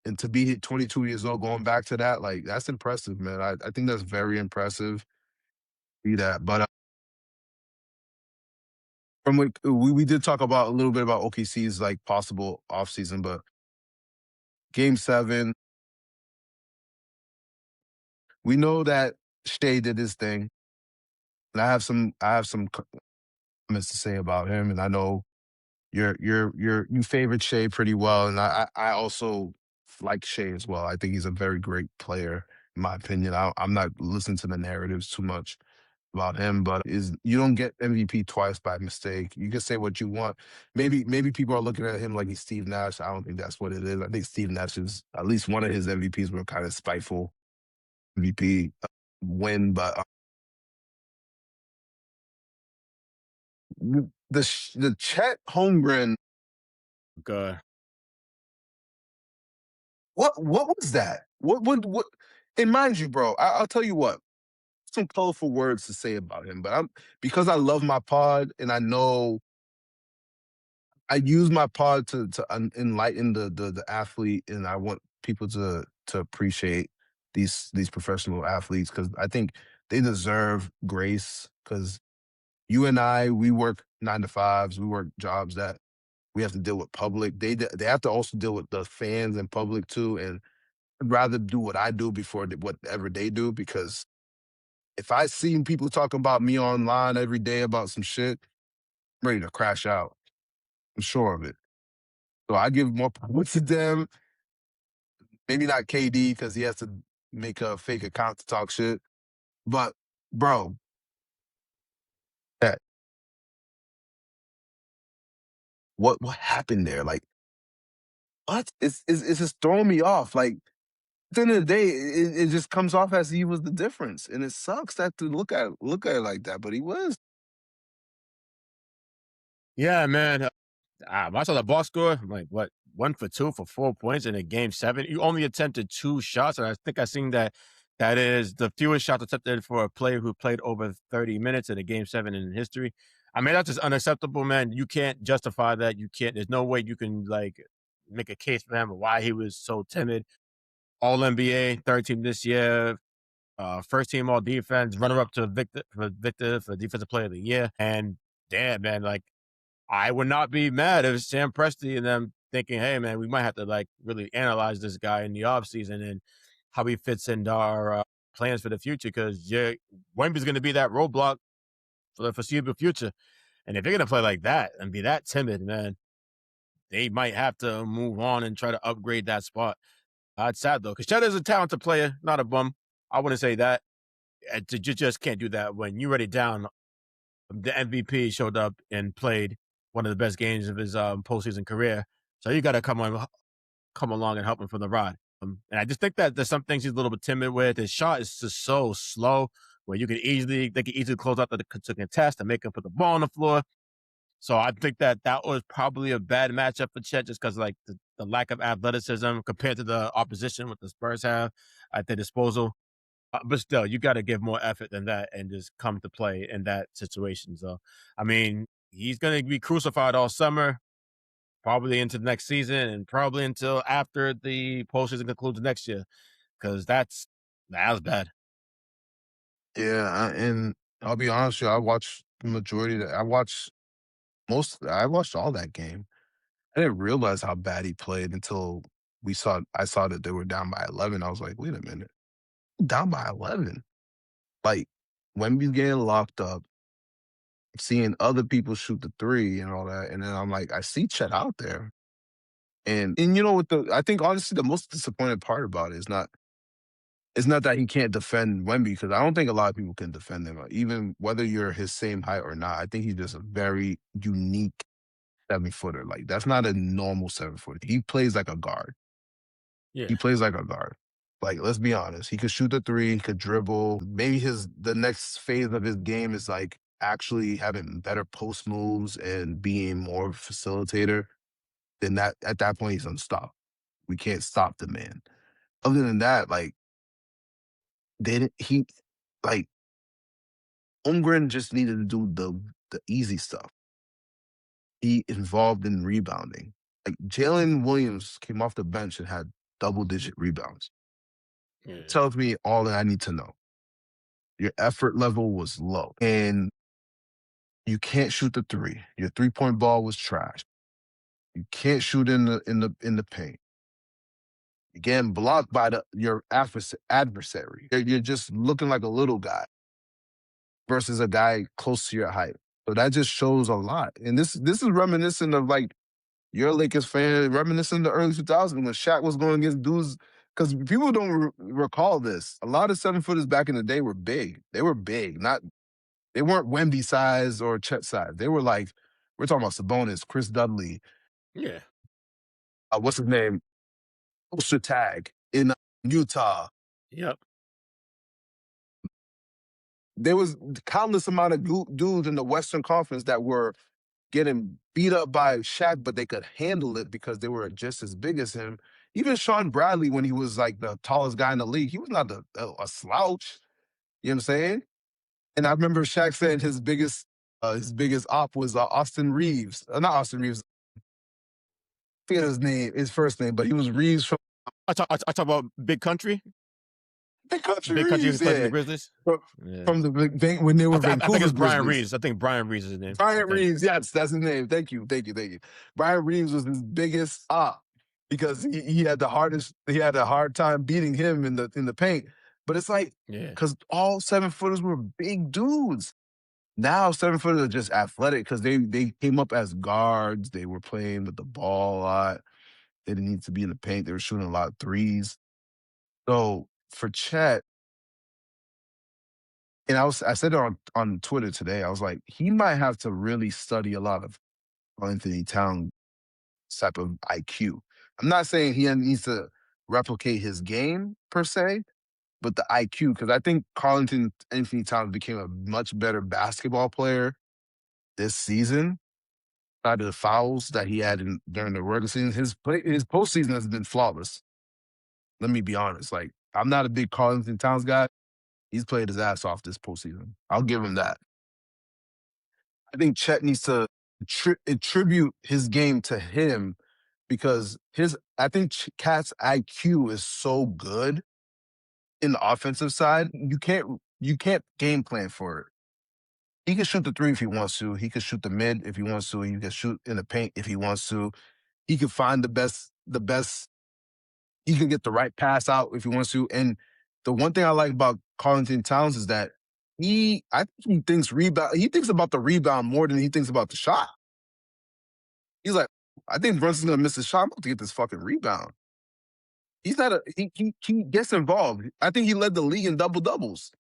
And to be 22 years old, going back to that, like that's impressive, man. I think that's very impressive. See that, but from what we did talk about a little bit about OKC's like possible offseason, but Game 7, we know that Shai did his thing, and I have some comments to say about him, and I know you favorite Shea pretty well, and I also like Shea as well. I think he's a very great player, in my opinion. I'm not listening to the narratives too much about him, but is you don't get MVP twice by mistake. You can say what you want. Maybe people are looking at him like he's Steve Nash. I don't think that's what it is. I think Steve Nash is at least one of his MVPs were kind of spiteful MVP win, but the Chet Holmgren. God. What was that? What? And mind you, bro, I'll tell you what. Some colorful words to say about him, but because I love my pod and I know I use my pod to enlighten the athlete, and I want people to appreciate these professional athletes because I think they deserve grace. Because you and I, we work 9 to 5s, we work jobs that we have to deal with public. They have to also deal with the fans and public too, and I'd rather do what I do before whatever they do, because if I see people talking about me online every day about some shit, I'm ready to crash out. I'm sure of it. So I give more power to them. Maybe not KD because he has to make a fake account to talk shit. But bro, that what happened there? Like, what? It's just throwing me off. Like, at the end of the day, it just comes off as he was the difference, and it sucks that to look at it like that. But he was. Yeah, man. I saw the box score. I'm like, what? 1 for 2 for 4 points in a game 7. You only attempted 2 shots, and I think I seen that that is the fewest shots attempted for a player who played over 30 minutes in a game 7 in history. I mean, that's just unacceptable, man. You can't justify that. You can't. There's no way you can like make a case for him or why he was so timid. All NBA, third team this year, first team all defense, runner up to Victor for defensive player of the year. And damn, man, like I would not be mad if Sam Presti and them thinking, hey, man, we might have to like really analyze this guy in the offseason and how he fits into our plans for the future. Because yeah, Wemby's going to be that roadblock for the foreseeable future. And if you're going to play like that and be that timid, man, they might have to move on and try to upgrade that spot. It's sad though, because Chet is a talented player, not a bum. I wouldn't say that. You just can't do that when you're already down. The MVP showed up and played one of the best games of his postseason career. So you got to come along and help him for the ride. And I just think that there's some things he's a little bit timid with. His shot is just so slow, where they could easily close out to contest and make him put the ball on the floor. So I think that that was probably a bad matchup for Chet, just because like the lack of athleticism compared to the opposition what the Spurs have at their disposal. But still, you got to give more effort than that and just come to play in that situation. So, I mean, he's going to be crucified all summer, probably into the next season, and probably until after the postseason concludes next year, because that was bad. Yeah, and I'll be honest with you, I watched the majority of that. I watched all that game. I didn't realize how bad he played until I saw that they were down by 11. I was like, wait a minute, down by 11. Like, Wemby's getting locked up, seeing other people shoot the three and all that. And then I'm like, I see Chet out there. And you know what, I think honestly the most disappointing part about it is not it's not that he can't defend Wemby, because I don't think a lot of people can defend him, even whether you're his same height or not. I think he's just a very unique 7-footer. Like, that's not a normal 7-footer. He plays like a guard. Yeah, He plays like a guard. Like, let's be honest. He could shoot the three, he could dribble. Maybe the next phase of his game is like actually having better post moves and being more of a facilitator. Then that at that point he's unstoppable. We can't stop the man. Other than that, like, they didn't he like Holmgren just needed to do the easy stuff. He involved in rebounding. Like, Jalen Williams came off the bench and had double-digit rebounds. yeah, It tells me all that I need to know. Your effort level was low, and you can't shoot the three. Your three-point ball was trash. You can't shoot in the paint. You're getting blocked by your adversary. You're just looking like a little guy versus a guy close to your height. So that just shows a lot. And this is reminiscent of, like, you're a Lakers fan, reminiscent of the early 2000s when Shaq was going against dudes. Because people don't recall this. A lot of 7-footers back in the day were big. They were big. They weren't Wemby size or Chet size. They were like, we're talking about Sabonis, Chris Dudley, yeah, what's his name? Ulster Tag in Utah. yep, There was countless amount of dudes in the Western Conference that were getting beat up by Shaq, but they could handle it because they were just as big as him. Even Sean Bradley, when he was like the tallest guy in the league, he was not a slouch. You know what I'm saying? And I remember Shaq saying his biggest op was Austin Reeves. Not Austin Reeves. I forget his first name, but he was Reeves from I talk about Big Country. Big Country Big Country who Reeves, played for the yeah. Grizzlies. From, Yeah, from the when they were I think Vancouver it's Brian Grizzlies. Reeves. I think Brian Reeves is his name. I Brian think. Reeves, yes, that's his name. Thank you, thank you, thank you. Brian Reeves was his biggest op because he had he had a hard time beating him in the paint. But it's like, Yeah, because all 7-footers were big dudes. Now 7-footers are just athletic because they came up as guards. They were playing with the ball a lot. They didn't need to be in the paint. They were shooting a lot of threes. So for Chet, and I said it on Twitter today. I was like, he might have to really study a lot of Anthony Town type of IQ. I'm not saying he needs to replicate his game per se, but the IQ, because I think Anthony Towns became a much better basketball player this season. Out of the fouls that he had during the regular season, his postseason has been flawless. Let me be honest. Like, I'm not a big Anthony Towns guy. He's played his ass off this postseason. I'll give him that. I think Chet needs to attribute his game to him because I think Cat's IQ is so good in the offensive side. You can't game plan for it. He can shoot the three if he wants to. He can shoot the mid if he wants to. He can shoot in the paint if he wants to. He can find the best. He can get the right pass out if he wants to. And the one thing I like about Karl-Anthony Towns is that I think he thinks rebound. He thinks about the rebound more than he thinks about the shot. He's like, I think Brunson's gonna miss a shot. I'm about to get this fucking rebound. He's not he gets involved. I think he led the league in double doubles.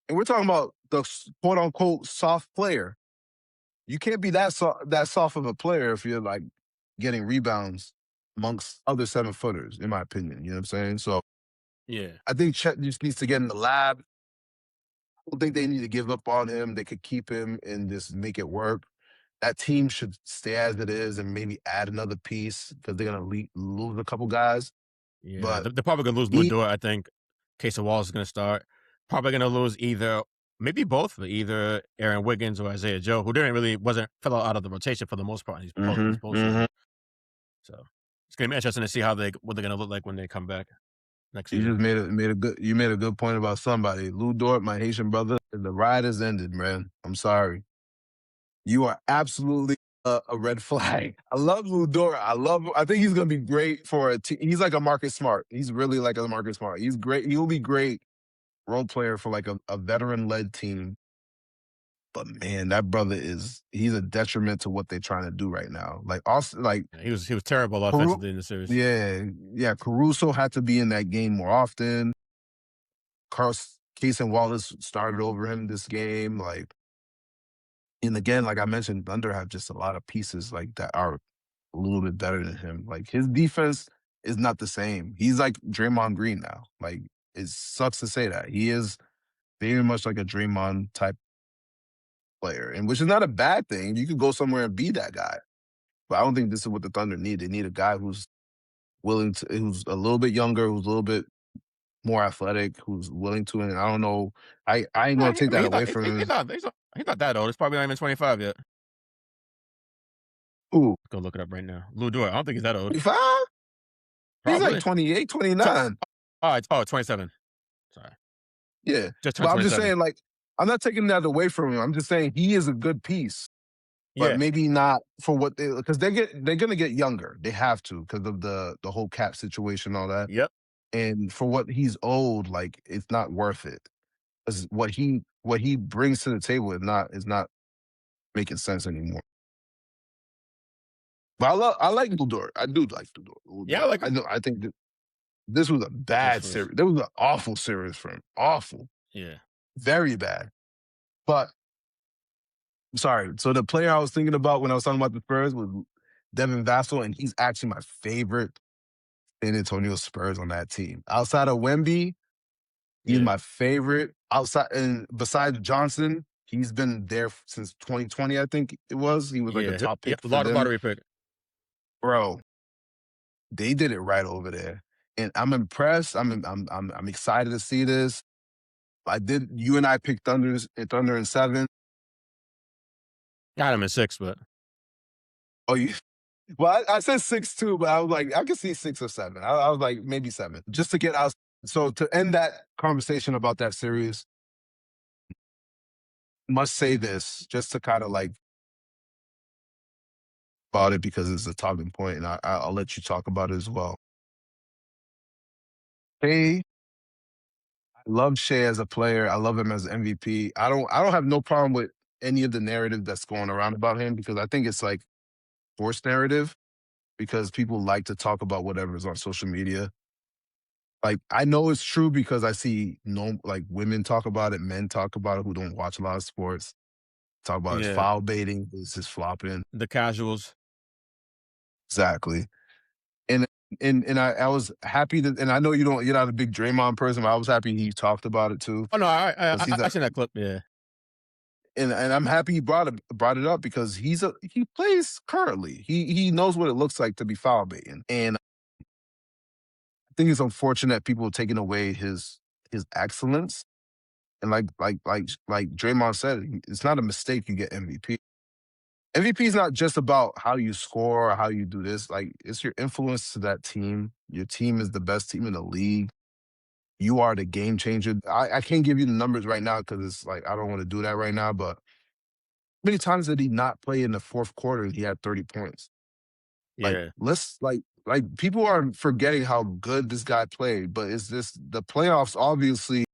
And we're talking about the quote unquote soft player. You can't be that soft of a player if you're like getting rebounds amongst other 7-footers, in my opinion. You know what I'm saying? So Yeah. I think Chet just needs to get in the lab. I don't think they need to give up on him. They could keep him and just make it work. That team should stay as it is and maybe add another piece because they're gonna lose a couple guys. Yeah. But They're probably gonna lose Lou he, Dort, I think. Casey Wallace is gonna start. Probably gonna lose either, maybe both, but either Aaron Wiggins or Isaiah Joe, who fell out of the rotation for the most part in these postseason. So it's gonna be interesting to see what they're gonna look like when they come back next You season. just made a good point about somebody. Lou Dort, my Haitian brother. The ride has ended, man. I'm sorry. You are absolutely a red flag. I love Lou Dort. I think he's gonna be great for a team. He's like a Marcus Smart. He's really like a Marcus Smart. He's great. He'll be great role player for like a veteran led team. But man, that brother he's a detriment to what they're trying to do right now. Like also like Yeah, he was terrible offensively in the series. yeah. Caruso had to be in that game more often. Case and Wallace started over him this game. Like, and again, like I mentioned, Thunder have just a lot of pieces like that are a little bit better than him. Like his defense is not the same. He's like Draymond Green now. Like it sucks to say that. He is very much like a Draymond type player, and which is not a bad thing. You could go somewhere and be that guy. But I don't think this is what the Thunder need. They need a guy who's who's a little bit younger, who's a little bit more athletic, who's willing to. And I don't know. I ain't Nah, gonna take that away from him. He's not that old. He's probably not even 25 yet. Ooh, Go look it up right now. Lou Dort. I don't think he's that old. 25? He's like Probably. 28, 29. Oh, 27. Sorry. Yeah. Just But turned I'm just 27. saying, like, I'm not taking that away from him. I'm just saying he is a good piece, but Yeah. maybe not for what because they're gonna get younger. They have to because of the whole cap situation, all that. Yep. And for what he's owed, like it's not worth it. Because what he brings to the table is not making sense anymore. But I like Lou Dort. I do like Lou Yeah, I Dort. like him. I think that this was a Just bad for his, series. That was an awful series for him. Awful. yeah. Very bad. But sorry. So the player I was thinking about when I was talking about the Spurs was Devin Vassell, and he's actually my favorite San Antonio Spurs on that team. Outside of Wemby, he's Yeah. my favorite. Outside and besides Johnson, he's been there since 2020, I think it was. He was like a Yeah. top pick Yep. for them. Lottery pick. Bro, they did it right over there. And I'm impressed. I'm excited to see this. You and I picked Thunder in 7. Got him in 6, but Oh, you well, I said 6 too, but I was like, I could see 6 or 7. I was like, maybe 7. Just to get out. So to end that conversation about that series, must say this just to kind of like about it because it's a talking point, and I'll let you talk about it as well. Hey, I love Shea as a player. I love him as MVP. I don't have no problem with any of the narrative that's going around about him because I think it's like forced narrative because people like to talk about whatever's on social media. Like I know it's true because I see like women talk about it, men talk about it who don't watch a lot of sports. Talk about his yeah. foul baiting, this is flopping. The casuals. exactly. And I was happy that, and I know you're not a big Draymond person, but I was happy he talked about it too, Oh no, because he's I a seen that clip. Yeah, and I'm happy he brought it up because he plays currently. He knows what it looks like to be foul baiting, and I think it's unfortunate people taking away his excellence. And like Draymond said, it's not a mistake you get MVP. MVP is not just about how you score or how you do this. Like, it's your influence to that team. Your team is the best team in the league. You are the game changer. I can't give you the numbers right now because it's like I don't want to do that right now. But how many times did he not play in the fourth quarter and he had 30 points? Like, yeah. let's like people are forgetting how good this guy played. But it's this the playoffs obviously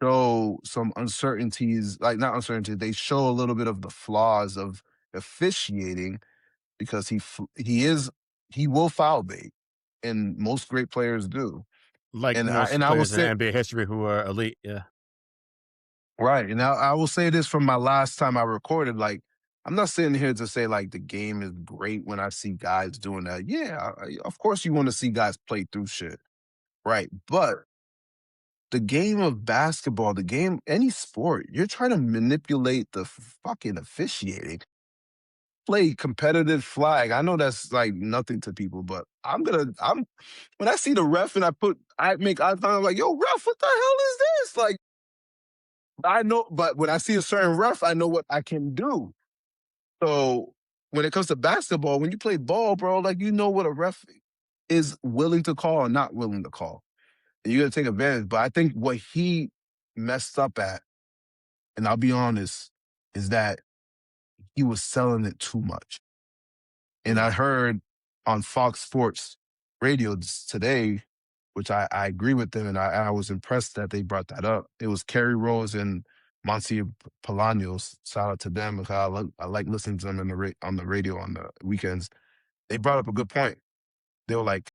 show some uncertainties, like not uncertainty, they show a little bit of the flaws of officiating because he will foul bait, and most great players do. Like And most I will players in say NBA history who are elite. Yeah, right, and I will say this from my last time I recorded, like I'm not sitting here to say like the game is great when I see guys doing that. Yeah, of course you want to see guys play through shit, right? But the game of basketball, the game, any sport, you're trying to manipulate the fucking officiating. Play competitive flag. I know that's like nothing to people, but I'm when I see the ref and I make eye contact, I'm like, yo, ref, what the hell is this? Like, I know, but when I see a certain ref, I know what I can do. So when it comes to basketball, when you play ball, bro, like you know what a ref is willing to call and not willing to call. And you gotta take advantage. But I think what he messed up at, and I'll be honest, is that he was selling it too much. And I mm. heard on Fox Sports Radio today, which I agree with them, and I was impressed that they brought that up. It was Kerry Rose and Monsieur Palacios. Shout out to them because I like listening to them on the radio on the weekends. They brought up a good point. They were like,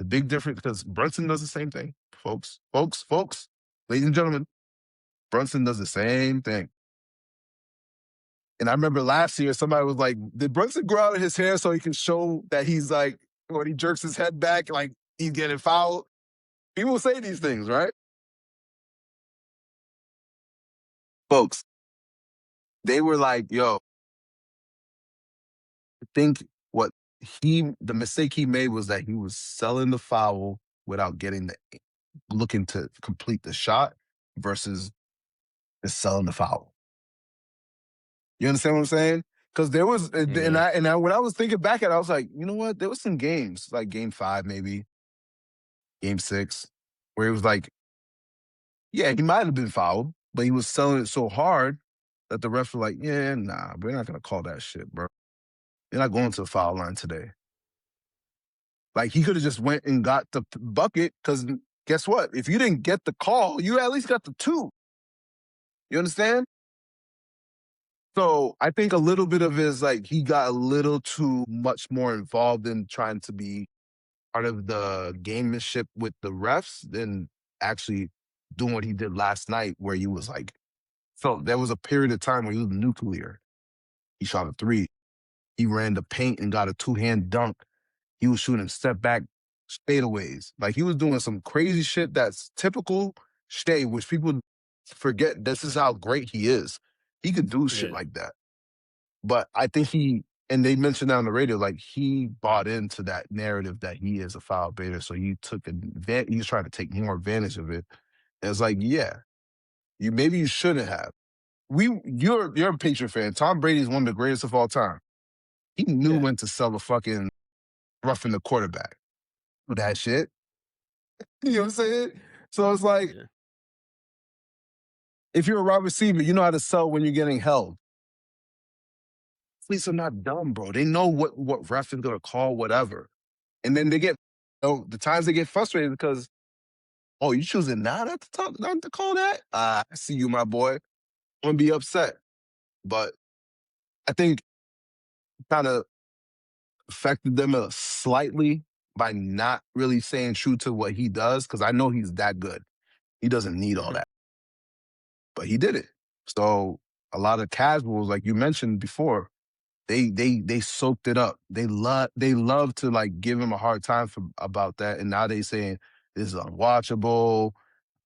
the big difference, because Brunson does the same thing, folks, ladies and gentlemen, Brunson does the same thing. And I remember last year, somebody was like, did Brunson grow out of his hair so he can show that he's like, when he jerks his head back, like he's getting fouled? People say these things, right? Folks, they were like, yo, I think the mistake he made was that he was selling the foul without looking to complete the shot versus just selling the foul. You understand what I'm saying? Because there was, Yeah. when I was thinking back at it, I was like, you know what? There was some games, like game 5, maybe game 6, where it was like, yeah, he might have been fouled, but he was selling it so hard that the refs were like, yeah, nah, we're not gonna call that shit, bro. You're not going to the foul line today. Like he could have just went and got the bucket because guess what? If you didn't get the call, you at least got the two. You understand? So I think a little bit of it is like he got a little too much more involved in trying to be part of the gamemanship with the refs than actually doing what he did last night, where he was like, so there was a period of time where he was nuclear. He shot a three. He ran the paint and got a two-hand dunk. He was shooting step back fadeaways. Like he was doing some crazy shit that's typical Shai, which people forget this is how great he is. He could do shit Yeah. like that. But I think and they mentioned that on the radio, like he bought into that narrative that he is a foul baiter. So he took advantage, he was trying to take more advantage of it. And it's like, yeah, maybe you shouldn't have. You're a Patriot fan. Tom Brady is one of the greatest of all time. He knew Yeah. when to sell the fucking roughing the quarterback with that shit. You know what I'm saying? So it's like, Yeah. if you're a wide receiver, you know how to sell when you're getting held. Athletes are not dumb, bro. They know what ref is gonna call, whatever. And then they get, the times they get frustrated because, oh, you choosing not to call that? I see you, my boy. I'm gonna be upset. But I think kind of affected them slightly by not really staying true to what he does, because I know he's that good. He doesn't need all Mhm. that, but he did it. So a lot of casuals, like you mentioned before, they soaked it up. They love to like give him a hard time about that. And now they saying this is unwatchable.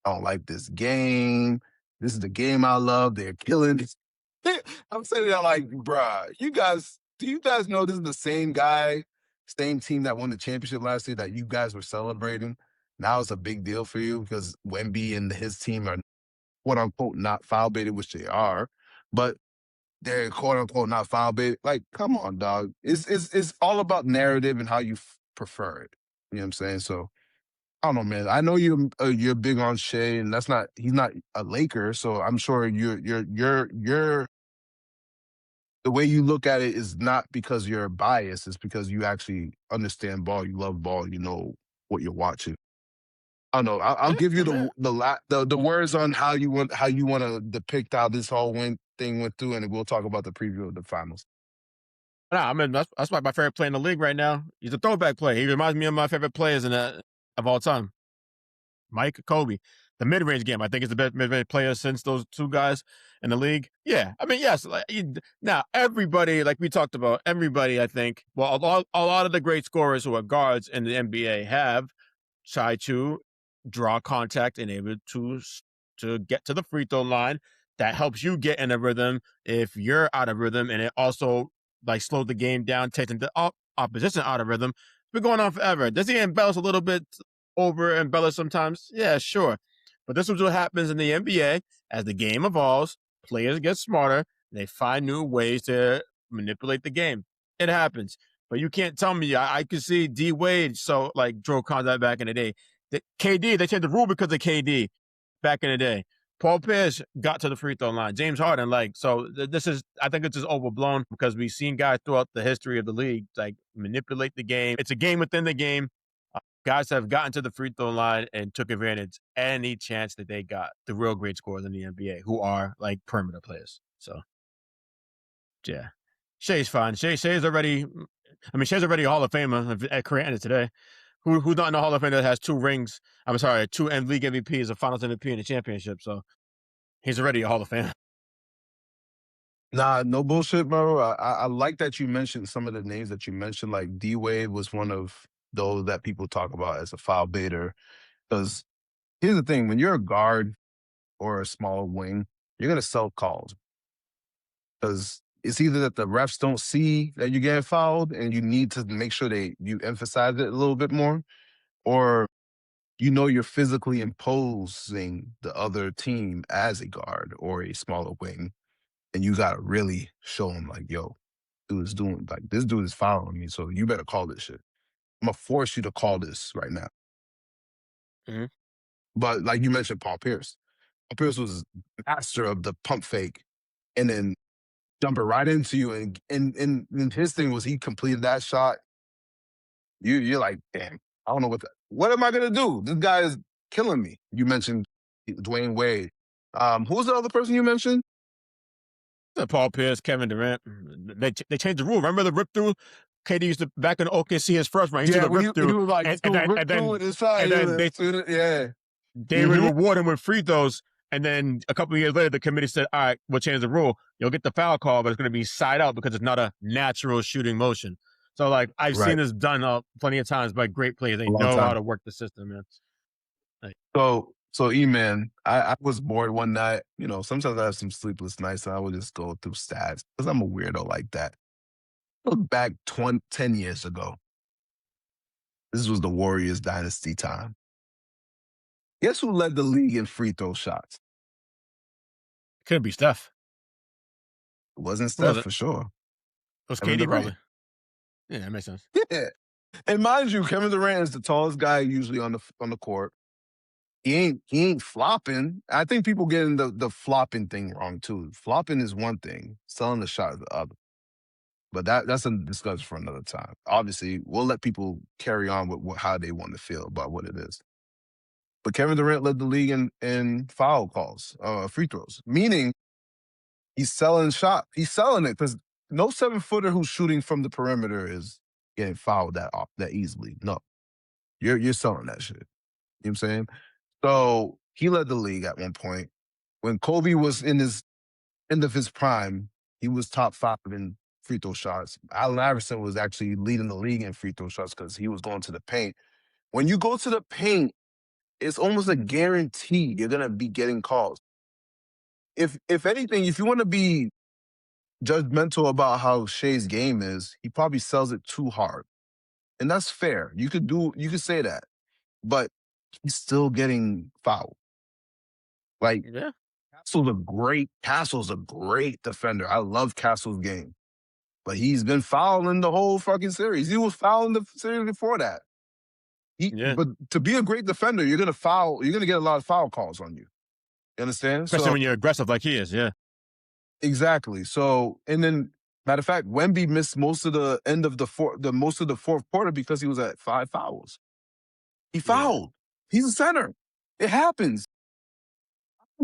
I don't like this game. This is the game I love. They're killing it. I'm sitting there like, bruh, do you guys know this is the same guy, same team that won the championship last year that you guys were celebrating? Now it's a big deal for you because Wemby and his team are quote unquote not foul baited, which they are, but they're quote unquote not foul baited. Like, come on, dog. It's all about narrative and how you prefer it. You know what I'm saying? So I don't know, man. I know you're big on Shai, and he's not a Laker, so I'm sure you're the way you look at it is not because you're biased. It's because you actually understand ball. You love ball. You know what you're watching. I don't know. I'll Yeah, give you I mean, the words on how you want to depict how this whole thing went through, and we'll talk about the preview of the finals. nah, I mean that's my favorite player in the league right now. He's a throwback player. He reminds me of my favorite players of all time. Mike, Kobe. The mid-range game, I think, is the best mid-range player since those two guys in the league. Yeah, I mean, yes. Now, everybody, like we talked about, everybody, I think, well, a lot of the great scorers who are guards in the NBA have tried to draw contact and able to get to the free throw line. That helps you get in a rhythm if you're out of rhythm, and it also like slows the game down, taking the opposition out of rhythm. It's been going on forever. Does he embellish a little bit over embellish sometimes? Yeah, sure. But this is what happens in the NBA as the game evolves. Players get smarter. They find new ways to manipulate the game. It happens. But you can't tell me. I could see D Wade so like drove contact back in the day. KD, they changed the rule because of KD back in the day. Paul Pierce got to the free throw line. James Harden, like, so this is, I think it's just overblown because we've seen guys throughout the history of the league like manipulate the game. It's a game within the game. Guys have gotten to the free throw line and took advantage any chance that they got. The real great scorers in the NBA who are like perimeter players. So yeah, Shai's fine. Shai's already. I mean, Shai's already a Hall of Famer at career ended today. Who's not in the Hall of Fame that has 2 rings? I'm sorry, 2 league MVPs, a Finals MVP, and a championship. So he's already a Hall of Fame. Nah, no bullshit, bro. I like that you mentioned some of the names that you mentioned. Like D Wade was one of those that people talk about as a foul baiter. Because here's the thing: when you're a guard or a small wing, you're gonna sell calls because it's either that the refs don't see that you're getting fouled, and you need to make sure you emphasize it a little bit more, or you're physically imposing the other team as a guard or a smaller wing, and you gotta really show them like, yo, dude is doing like this dude is following me, so you better call this shit. I'm gonna force you to call this right now. Mhm. But like you mentioned, Paul Pierce. Paul Pierce was master of the pump fake and then jump it right into you. And his thing was he completed that shot. You're like, damn, I don't know what am I gonna do? This guy is killing me. You mentioned Dwayne Wade. Who's the other person you mentioned? Paul Pierce, Kevin Durant. They changed the rule. Remember the rip through? KD used to back in OKC his first round. He used to Yeah, do the when rip he through, was like, and rip through with his shot. and then Yeah. they would reward him with free throws. And then a couple of years later, the committee said, "All right, we'll change the rule. You'll get the foul call, but it's going to be side out because it's not a natural shooting motion." So, like, I've seen Right. this done plenty of times by great players. They A long know how time. to work the system, man. Like, So E-Man, I was bored one night. Sometimes I have some sleepless nights, and I would just go through stats because I'm a weirdo like that. Look back 10 years ago. This was the Warriors dynasty time. Guess who led the league in free throw shots? couldn't be Steph. It wasn't Who was Steph it? for sure. It was Kevin KD, Durant. probably. Yeah, that makes sense. Yeah. And mind you, Kevin Durant is the tallest guy usually on the court. He ain't flopping. I think people getting the flopping thing wrong too. Flopping is one thing, selling the shot is the other. But that's a discussion for another time. Obviously, we'll let people carry on with how they want to feel about what it is. But Kevin Durant led the league in foul calls, free throws, meaning he's selling shot. He's selling it because no 7-footer who's shooting from the perimeter is getting fouled that easily. No, you're selling that shit. You know what I'm saying? So he led the league at one point. When Kobe was in his end of his prime, he was top 5 in free throw shots. Allen Iverson was actually leading the league in free throw shots because he was going to the paint. When you go to the paint, it's almost a guarantee you're gonna be getting calls. If anything, if you want to be judgmental about how Shai's game is, he probably sells it too hard. And that's fair. You could say that. But he's still getting fouled. Like Yeah. Castle's a great defender. I love Castle's game. But he's been fouling the whole fucking series. He was fouling the series before that. Yeah. But to be a great defender, you're gonna get a lot of foul calls on you. You understand? Especially So when you're aggressive like he is. Yeah. exactly. So and then matter of fact, Wemby missed most of the end of the fourth quarter because he was at 5 fouls. He Yeah. fouled. He's a center. It happens.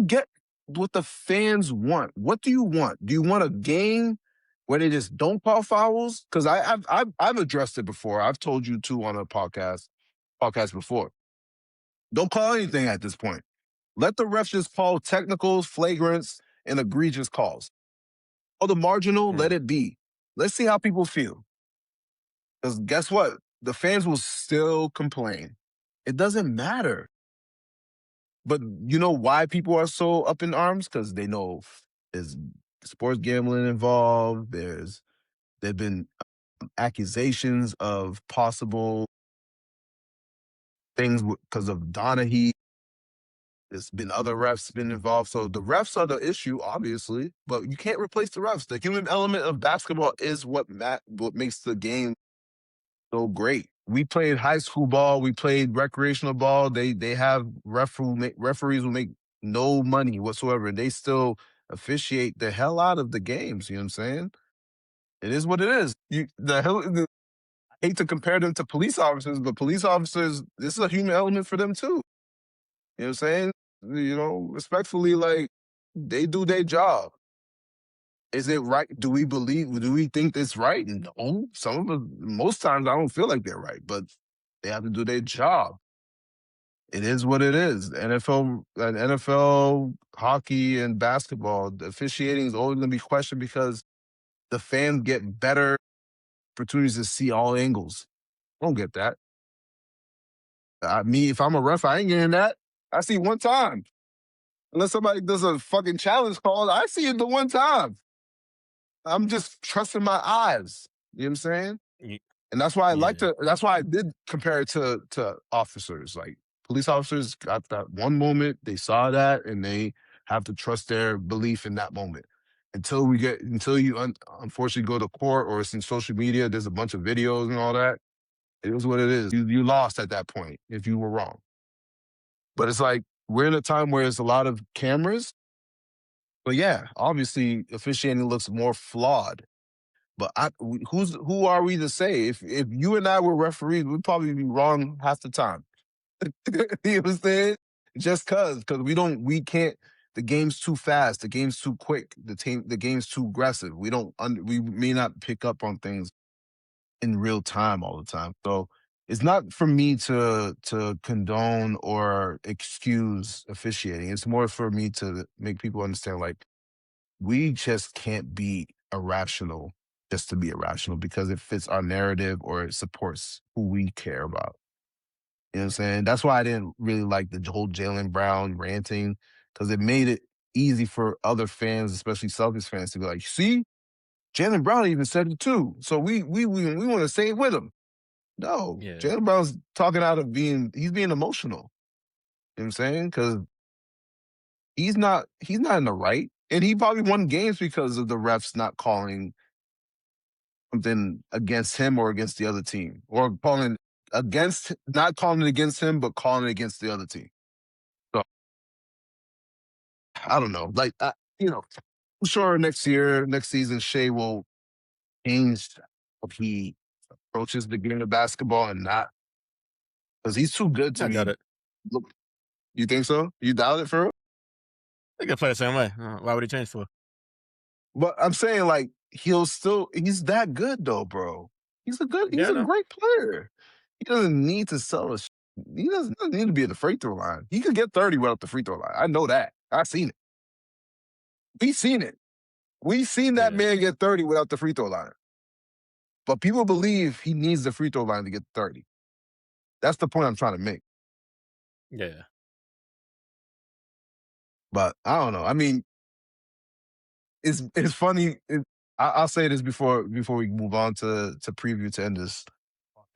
Get what the fans want. What do you want? Do you want a game where they just don't call fouls? Because I've addressed it before. I've told you too on a podcast before. Don't call anything at this point. Let the refs just call technicals, flagrants, and egregious calls. Oh, the marginal, let Mm. it be. Let's see how people feel. Because guess what? The fans will still complain. It doesn't matter. But you know why people are so up in arms? Because they know there's sports gambling involved. There've been accusations of possible things because of Donaghy. There's been other refs been involved. So the refs are the issue, obviously, but you can't replace the refs. The human element of basketball is what makes the game so great. We played high school ball. We played recreational ball. They have referees who make no money whatsoever. They still officiate the hell out of the games. You know what I'm saying? It is what it is. I hate to compare them to police officers, but police officers, this is a human element for them too. You know what I'm saying? Respectfully, like they do their job. Is it right? Do we think it's right? No. Most times I don't feel like they're right, but they have to do their job. It is what it is. NFL, hockey, and basketball, the officiating is always going to be questioned because the fans get better opportunities to see all angles. I don't get that. If I'm a ref, I ain't getting that. I see one time. Unless somebody does a fucking challenge call, I see it the one time. I'm just trusting my eyes. You know what I'm saying? And that's why Yeah. that's why I did compare it to officers. Like police officers got that one moment, they saw that, and they have to trust their belief in that moment. Until you unfortunately go to court or it's in social media, there's a bunch of videos and all that. It is what it is. You lost at that point if you were wrong. But it's like we're in a time where there's a lot of cameras. But yeah, obviously officiating looks more flawed. But who are we to say? If you and I were referees, we'd probably be wrong half the time. You know what I'm saying? Just because we can't. The game's too fast. The game's too quick. The game's too aggressive. We may not pick up on things in real time all the time. So it's not for me to condone or excuse officiating. It's more for me to make people understand, like, we just can't be irrational just to be irrational because it fits our narrative or it supports who we care about. You know what I'm saying? That's why I didn't really like the whole Jaylen Brown ranting because it made it easy for other fans, especially Celtics fans, to be like, see, Jaylen Brown even said it too. So we want to say it with him. No, Yeah. Jaylen Brown's talking out of he's being emotional. You know what I'm saying? Because he's not in the right. And he probably won games because of the refs not calling something against him or against the other team, or not calling it against him, but calling it against the other team. So I don't know. Like, I'm sure next season, Shea will change how he approaches the game of basketball and not because he's too good to I doubt be. it. Look, you think so? You doubt it for real? They could play the same way. Why would he change for? But I'm saying, like, he's that good though, bro. He's Yeah, a no. great player. He doesn't need to sell a he doesn't need to be at the free throw line. He could get 30 right up the free throw line. I know that. I've seen it. We've seen it. We've seen that Yeah. man get 30 without the free throw line. But people believe he needs the free throw line to get 30. That's the point I'm trying to make. Yeah. But I don't know. I mean, it's funny. I'll say this before we move on to preview to end this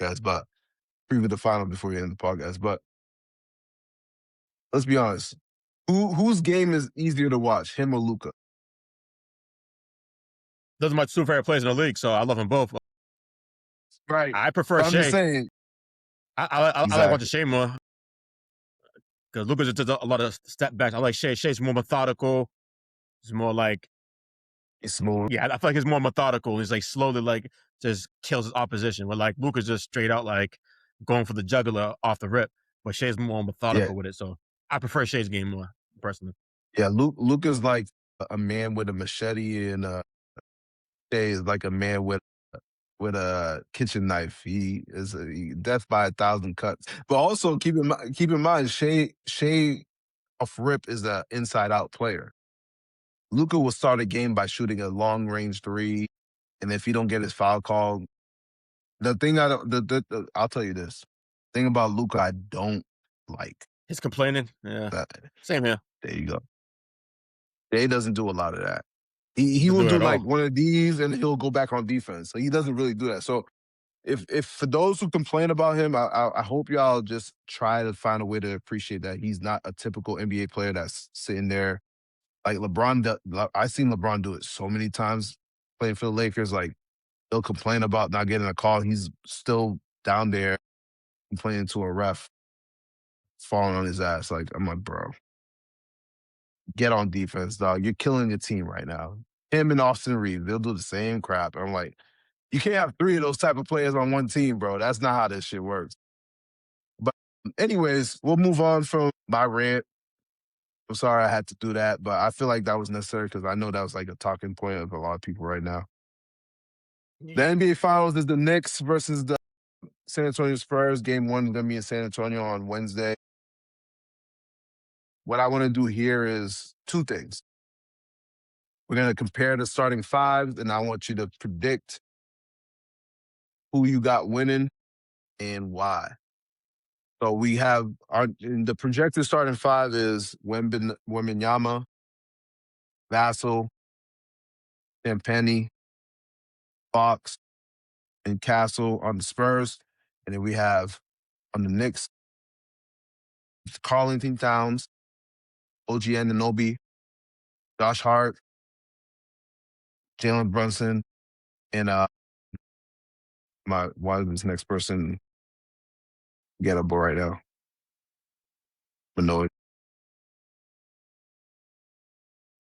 podcast, but preview the final before we end the podcast. But let's be honest. Whose game is easier to watch, him or Luka? Those are my two favorite players in the league, so I love them both. Right. I prefer But I'm just Shai. saying. I like watching Exactly. Shai more because Lucas does a lot of step backs. I like Shai. Shai's more methodical. He's more like, It's smooth. yeah, I feel like he's more methodical. He's like slowly like just kills his opposition. Where like Lucas just straight out like going for the jugular off the rip, but Shai's more Yeah. methodical with it. So I prefer Shai's game more personally. Yeah. Luka's like a man with a machete, and Shai is like a man with a kitchen knife. He is death by 1,000 cuts. But also keep in mind, Shai off rip is an inside out player. Luka will start a game by shooting a long range three, and if he don't get his foul call, the thing I don't, I'll tell you this thing about Luka I don't like He's complaining. Yeah, that. same here. There you go. Jay doesn't do a lot of that. He Doesn't will do it do at like all. one of these and he'll go back on defense. So he doesn't really do that. So if for those who complain about him, I hope y'all just try to find a way to appreciate that he's not a typical NBA player that's sitting there like LeBron. I've seen LeBron do it so many times playing for the Lakers. Like he'll complain about not getting a call. He's still down there complaining to a ref falling on his ass. Like I'm like, bro, get on defense, dog. You're killing your team right now. Him and Austin Reeves, they'll do the same crap. I'm like, you can't have three of those type of players on one team, bro. That's not how this shit works. But anyways, we'll move on from my rant. I'm sorry I had to do that, but I feel like that was necessary because I know that was like a talking point of a lot of people right now. The NBA Finals is the Knicks versus the San Antonio Spurs. Game one is going to be in San Antonio on Wednesday. What I want to do here is two things. We're going to compare the starting fives, and I want you to predict who you got winning and why. So we have the projected starting five is Wembanyama, Vassell, Champagny, Fox, and Castle on the Spurs. And then we have on the Knicks, Carlton Towns, OG Anunoby, Josh Hart, Jalen Brunson, and why is this next person gettable right now? Annoyed.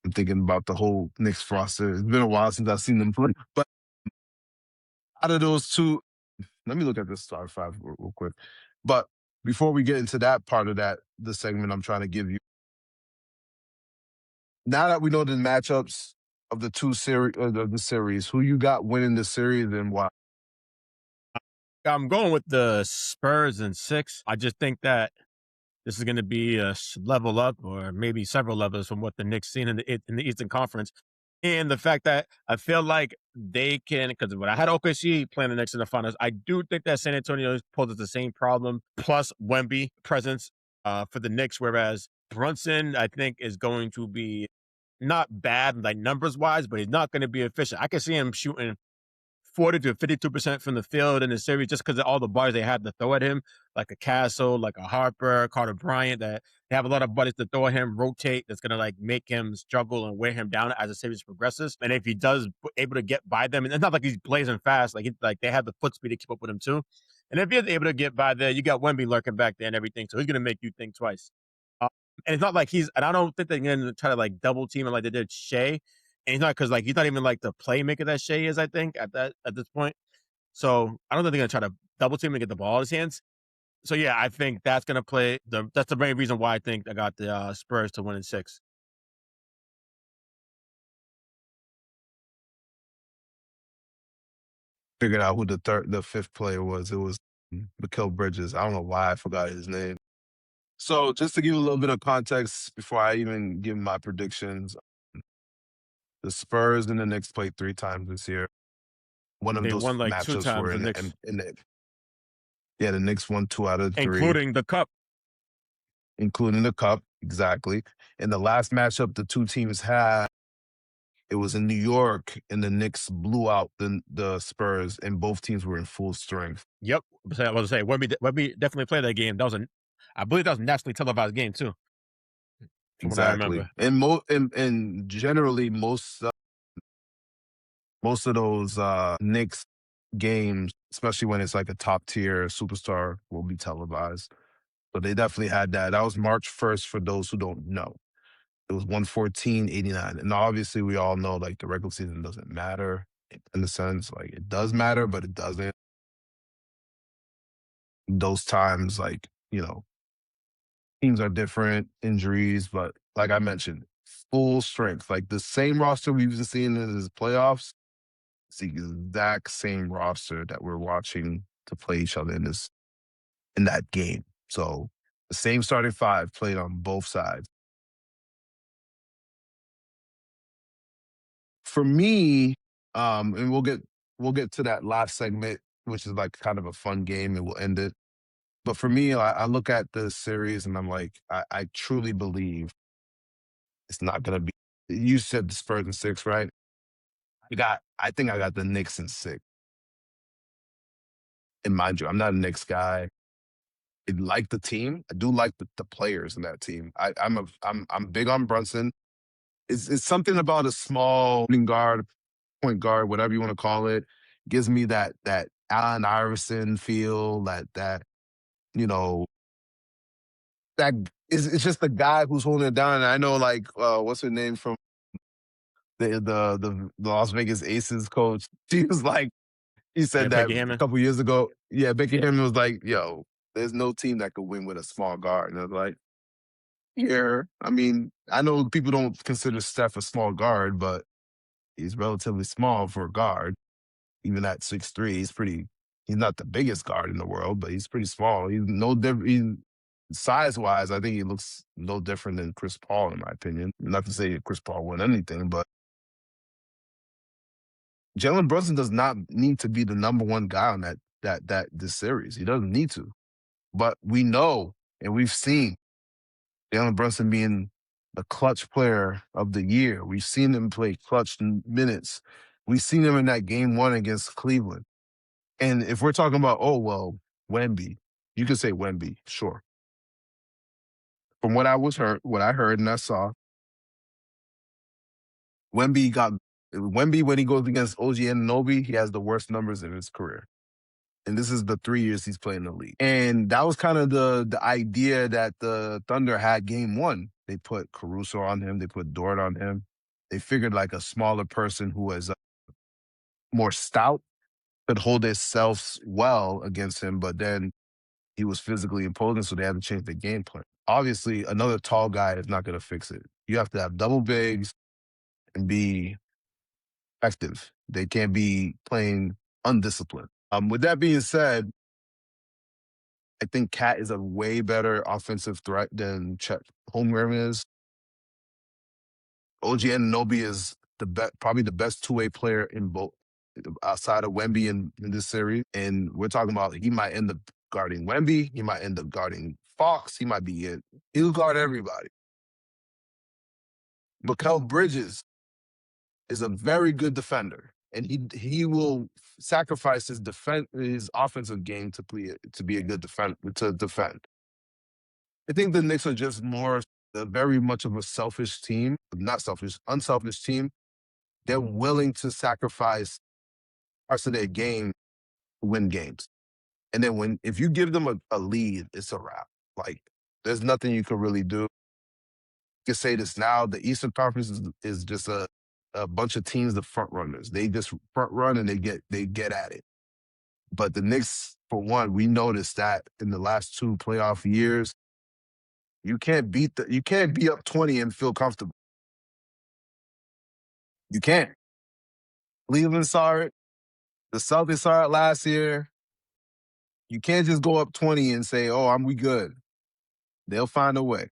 I'm thinking about the whole Knicks roster. It's been a while since I've seen them play. But out of those two, let me look at this star five real quick. But before we get into that part of the segment I'm trying to give you, now that we know the matchups of the two series of the series, who you got winning the series and why? I'm going with the Spurs in 6. I just think that this is going to be a level up, or maybe several levels from what the Knicks seen in the Eastern Conference. And the fact that I feel like they can, because when I had OKC playing the Knicks in the finals, I do think that San Antonio poses the same problem, plus Wemby presence for the Knicks, whereas Brunson, I think, is going to be not bad, like numbers wise, but he's not going to be efficient. I can see him shooting 40 to 52% from the field in the series just because of all the bodies they had to throw at him, like a Castle, like a Harper, Carter Bryant, that they have a lot of bodies to throw at him, rotate, that's going to like make him struggle and wear him down as the series progresses. And if he does able to get by them, and it's not like he's blazing fast, like they have the foot speed to keep up with him too. And if he's able to get by there, you got Wemby lurking back there and everything, so he's going to make you think twice. And it's not like and I don't think they're going to try to like double team him like they did Shai. And he's not, because like he's not even like the playmaker that Shai is, I think, at this point. So I don't think they're gonna try to double team and get the ball in his hands. So yeah, I think that's gonna play that's the main reason why I think I got the Spurs to win in 6. Figured out who the fifth player was. It was Mikal Bridges. I don't know why I forgot his name. So just to give you a little bit of context before I even give my predictions, The Spurs and the Knicks played 3 times this year. One of They those won like 2 matchups were times, the Knicks, yeah, the Knicks won 2 out of 3, including the cup. including the cup, exactly. In the last matchup the 2 teams had, it was in New York, and the Knicks blew out the Spurs, and both teams were in full strength. Yep. I was say Wemby definitely played that game. I believe that was a nationally televised game too, from what I Exactly. remember. And generally most of those Knicks games, especially when it's like a top tier superstar, will be televised. So they definitely had that. That was March 1st for those who don't know. It was 114-89. And obviously we all know like the regular season doesn't matter in the sense, like it does matter, but it doesn't. Those times, like, teams are different, injuries, but like I mentioned, full strength. Like the same roster we've been seeing in the playoffs, it's the exact same roster that we're watching to play each other in that game. So the same starting 5 played on both sides. For me, and we'll get to that last segment, which is like kind of a fun game, and we'll end it. But for me, I look at the series and I'm like, I truly believe it's not gonna be. You said the Spurs in 6, right? I think I got the Knicks in 6. And mind you, I'm not a Knicks guy. I like the team. I do like the players in that team. I'm big on Brunson. It's something about a small shooting guard, point guard, whatever you want to call it, gives me that Allen Iverson feel, that you know that it's just the guy who's holding it down. And I know like what's her name from the Las Vegas Aces coach. She was like, he Yeah, said that Peggy a Hammond. couple years ago. Yeah, Becky Hammond was like, "Yo, there's no team that could win with a small guard." And I was like, "Yeah, I mean, I know people don't consider Steph a small guard, but he's relatively small for a guard. Even at 6'3", He's not the biggest guard in the world, but he's pretty small. He's no different. Size wise, I think he looks no different than Chris Paul, in my opinion. Not to say Chris Paul won anything, but Jalen Brunson does not need to be the number 1 guy on this series. He doesn't need to. But we know and we've seen Jalen Brunson being the clutch player of the year. We've seen him play clutch minutes. We've seen him in that game 1 against Cleveland. And if we're talking about, oh, well, Wemby, you could say Wemby, sure. From what I heard and I saw, Wemby, when he goes against OG Anunoby, he has the worst numbers in his career. And this is the 3 years he's played in the league. And that was kind of the idea that the Thunder had game 1. They put Caruso on him. They put Dort on him. They figured like a smaller person who was more stout could hold themselves well against him, but then he was physically imposing, so they had to change the game plan. Obviously, another tall guy is not going to fix it. You have to have double bigs and be effective. They can't be playing undisciplined. With that being said, I think Cat is a way better offensive threat than Chet Holmgren is. OG Anunoby is probably the best two-way player in both outside of Wemby in this series. And we're talking about he might end up guarding Wemby. He might end up guarding Fox. He might be in. He'll guard everybody. Mikal Bridges is a very good defender, and he will sacrifice his offensive game to be a good to defend. I think the Knicks are just very much of a selfish team, not selfish, unselfish team. They're willing to sacrifice parts of their game to win games. And then if you give them a lead, it's a wrap. Like there's nothing you can really do. You can say this now: the Eastern Conference is just a bunch of teams, the front runners. They just front run and they get at it. But the Knicks, for one, we noticed that in the last 2 playoff years, you can't be up 20 and feel comfortable. You can't. Cleveland saw it. The Celtics saw it last year. You can't just go up 20 and say, "Oh, we good." They'll find a way.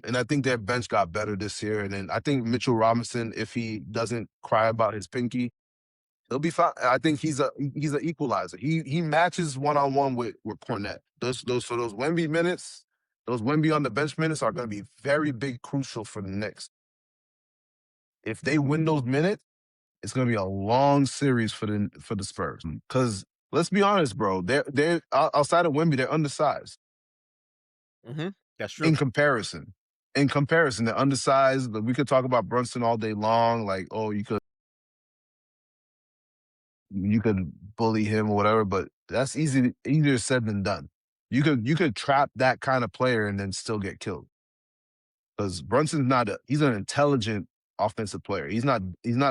And I think their bench got better this year. And then I think Mitchell Robinson, if he doesn't cry about his pinky, he'll be fine. I think he's an equalizer. He matches one-on-one with Cornette. Those Wemby minutes, those Wemby on the bench minutes are going to be very big, crucial for the Knicks. If they win those minutes, it's going to be a long series for the Spurs. Because let's be honest, bro, they're outside of Wemby, they're undersized. Mm-hmm. That's true. In comparison, they're undersized. We could talk about Brunson all day long. Like, oh, you could bully him or whatever, but that's easier said than done. You could trap that kind of player and then still get killed. Because Brunson's he's an intelligent offensive player. He's not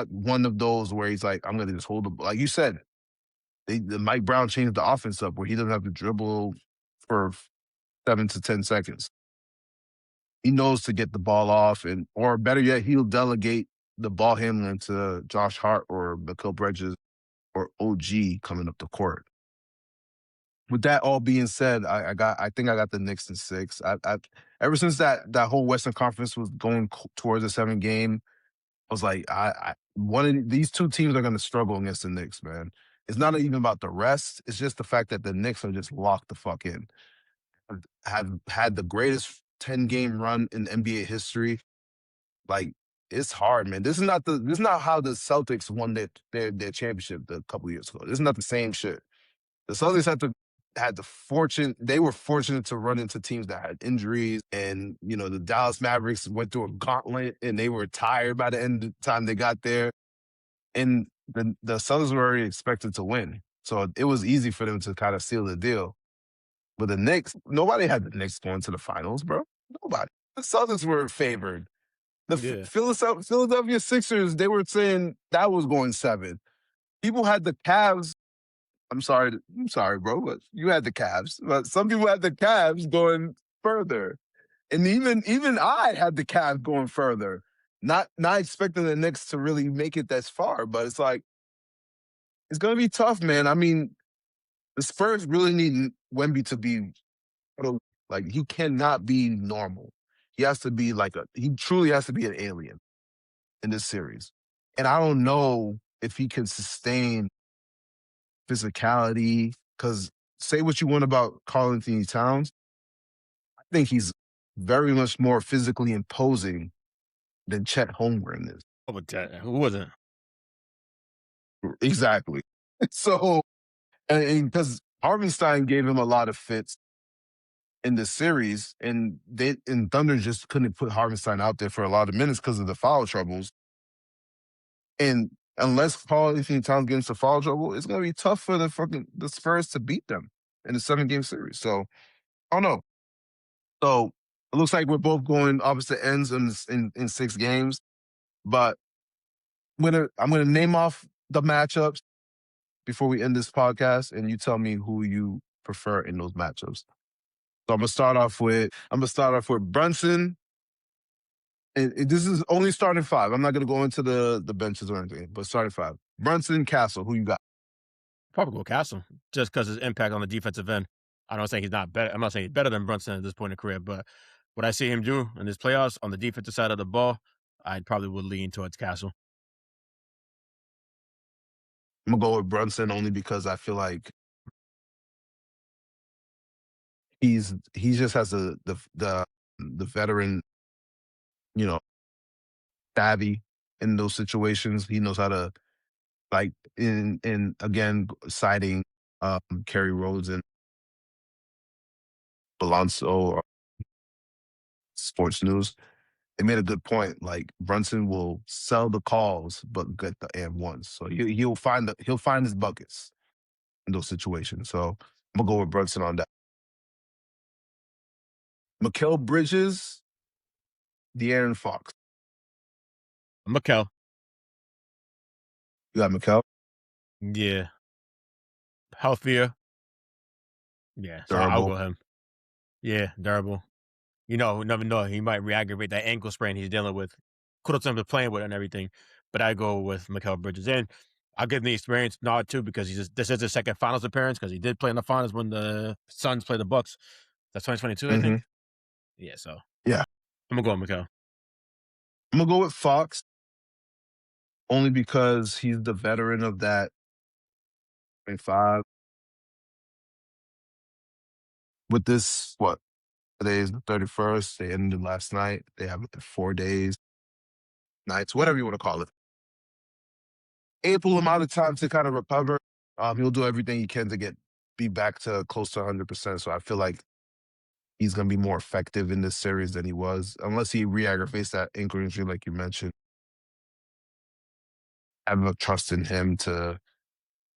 one of those where he's like, I'm gonna just hold the ball. Like you said, the Mike Brown changed the offense up where he doesn't have to dribble for 7 to 10 seconds. He knows to get the ball off, or better yet, he'll delegate the ball handling to Josh Hart or Mikal Bridges or OG coming up the court. With that all being said, I think I got the Knicks in 6. Ever since that whole Western Conference was going towards a 7-game, I was like, one of these two teams are going to struggle against the Knicks, man. It's not even about the rest. It's just the fact that the Knicks are just locked the fuck in. Have had the greatest 10-game run in NBA history. Like, it's hard, man. This is not how the Celtics won their championship a couple years ago. This is not the same shit. The Celtics they were fortunate to run into teams that had injuries, and the Dallas Mavericks went through a gauntlet and they were tired by the end of the time they got there. And the Celtics were already expected to win. So it was easy for them to kind of seal the deal. But the Knicks, nobody had the Knicks going to the finals, bro. Nobody. The Celtics were favored. The Yeah. Philadelphia Sixers, they were saying that was going 7. People had the Cavs. I'm sorry, bro, but you had the Cavs. But some people had the Cavs going further. And even I had the Cavs going further. Not expecting the Knicks to really make it that far, but it's like, it's going to be tough, man. I mean, the Spurs really need Wemby to be, like, he cannot be normal. He has to be he truly has to be an alien in this series. And I don't know if he can sustain physicality, because say what you want about Karl-Anthony Towns, I think he's very much more physically imposing than Chet Holmgren is. Oh, but who wasn't? Exactly. So, and because Hartenstein gave him a lot of fits in the series, and Thunder just couldn't put Hartenstein out there for a lot of minutes because of the foul troubles. And unless Karl-Anthony Towns gets into foul trouble, it's gonna be tough for the Spurs to beat them in the 7-game series. So I don't know. So it looks like we're both going opposite ends in 6 games. But I'm gonna name off the matchups before we end this podcast, and you tell me who you prefer in those matchups. So I'm gonna start off with Brunson. And this is only starting 5. I'm not gonna go into the benches or anything, but starting 5. Brunson, Castle, who you got? Probably go Castle, just because his impact on the defensive end. I don't think he's not better. I'm not saying he's better than Brunson at this point in career, but what I see him do in his playoffs on the defensive side of the ball, I probably would lean towards Castle. I'm gonna go with Brunson only because I feel like he just has the veteran, savvy in those situations. He knows how to, like, in again, citing Kerry Rhodes and Balonso Sports News. They made a good point. Like, Brunson will sell the calls but get the and ones. So he'll find his buckets in those situations. So I'm gonna go with Brunson on that. Mikal Bridges, De'Aaron Fox. Mikal. You got Mikal? Yeah. Healthier. Yeah. So I'll Durable. go him. Yeah. Durable. You never know. He might re-aggravate that ankle sprain he's dealing with. Kudos to him for playing with it and everything. But I go with Mikal Bridges. And I'll give him the experience nod too, because this is his second finals appearance, because he did play in the finals when the Suns played the Bucks. That's 2022, I think. Mm-hmm. Yeah, so. Yeah. I'm gonna go with Mikal. I'm gonna go with Fox only because he's the veteran of that 5. With this, what today is the 31st. They ended last night. They have 4 days, nights, whatever you want to call it. Ample amount of time to kind of recover. He'll do everything he can to be back to close to 100%. So I feel like he's going to be more effective in this series than he was, unless he re-aggravates that ankle injury, like you mentioned. I have a trust in him to,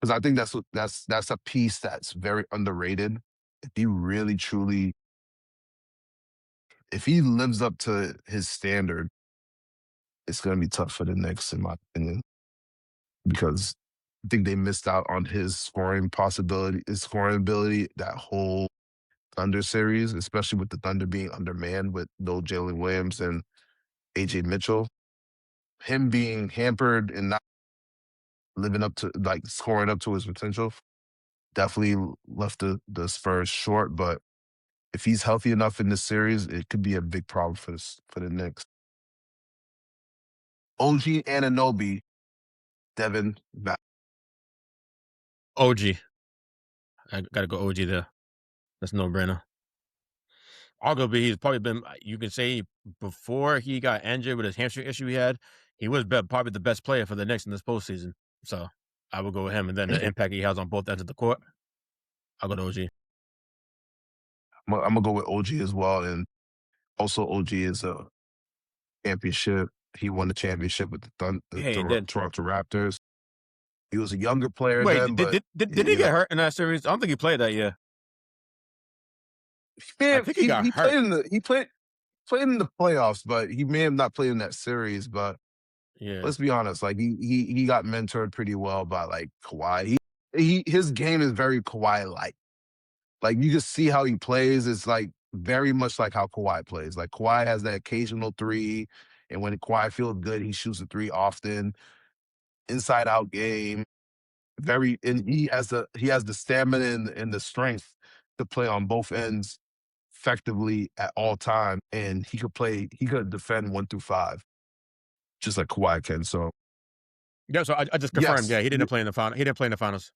because I think that's a piece that's very underrated. If he really truly, if he lives up to his standard, it's going to be tough for the Knicks, in my opinion, because I think they missed out on his scoring possibility, his scoring ability that whole Thunder series, especially with the Thunder being undermanned with no Jalen Williams and AJ Mitchell. Him being hampered and not living up to, like, scoring up to his potential definitely left the Spurs short. But if he's healthy enough in this series, it could be a big problem for the Knicks. OG Anunoby, Devin, OG. I gotta go OG there. That's no brainer. Arguably, he's probably been. You can say before he got injured with his hamstring issue he was probably the best player for the Knicks in this postseason. So I would go with him, and then the impact he has on both ends of the court. I'll go to OG. I'm gonna go with OG as well, and also OG is a championship. He won the championship with Yeah, he did. Toronto Raptors. He was a younger player Wait, then, did but did, did, did he you get know, hurt in that series? I don't think he played that year. I man, think he got he hurt. played in the playoffs, but he may have not played in that series. But Yeah. let's be honest, like he got mentored pretty well by like Kawhi. His game is very Kawhi like. Like you can see how he plays. It's like very much like how Kawhi plays. Like Kawhi has that occasional three, and when Kawhi feels good, he shoots a three often. Inside out game, and he has the stamina and the strength to play on both ends effectively at all time. And he could defend 1 through 5, just like Kawhi can. So Yeah, so I just confirmed. yes, Yeah, he didn't play in the final. He didn't play in the finals.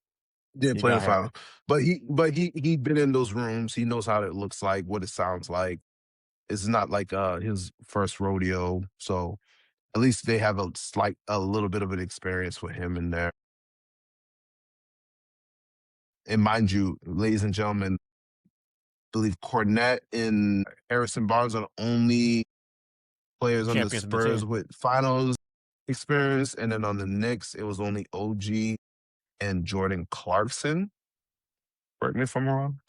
didn't He play in got the hurt. final, but he been in those rooms. He knows how it looks like, what it sounds like. It's not like his first rodeo. So at least they have a little bit of an experience with him in there. And mind you, ladies and gentlemen, I believe Cornette and Harrison Barnes are the only players on the Champions of the Spurs team. with finals experience. And then on the Knicks, it was only OG and Jordan Clarkson, correct me if I'm wrong,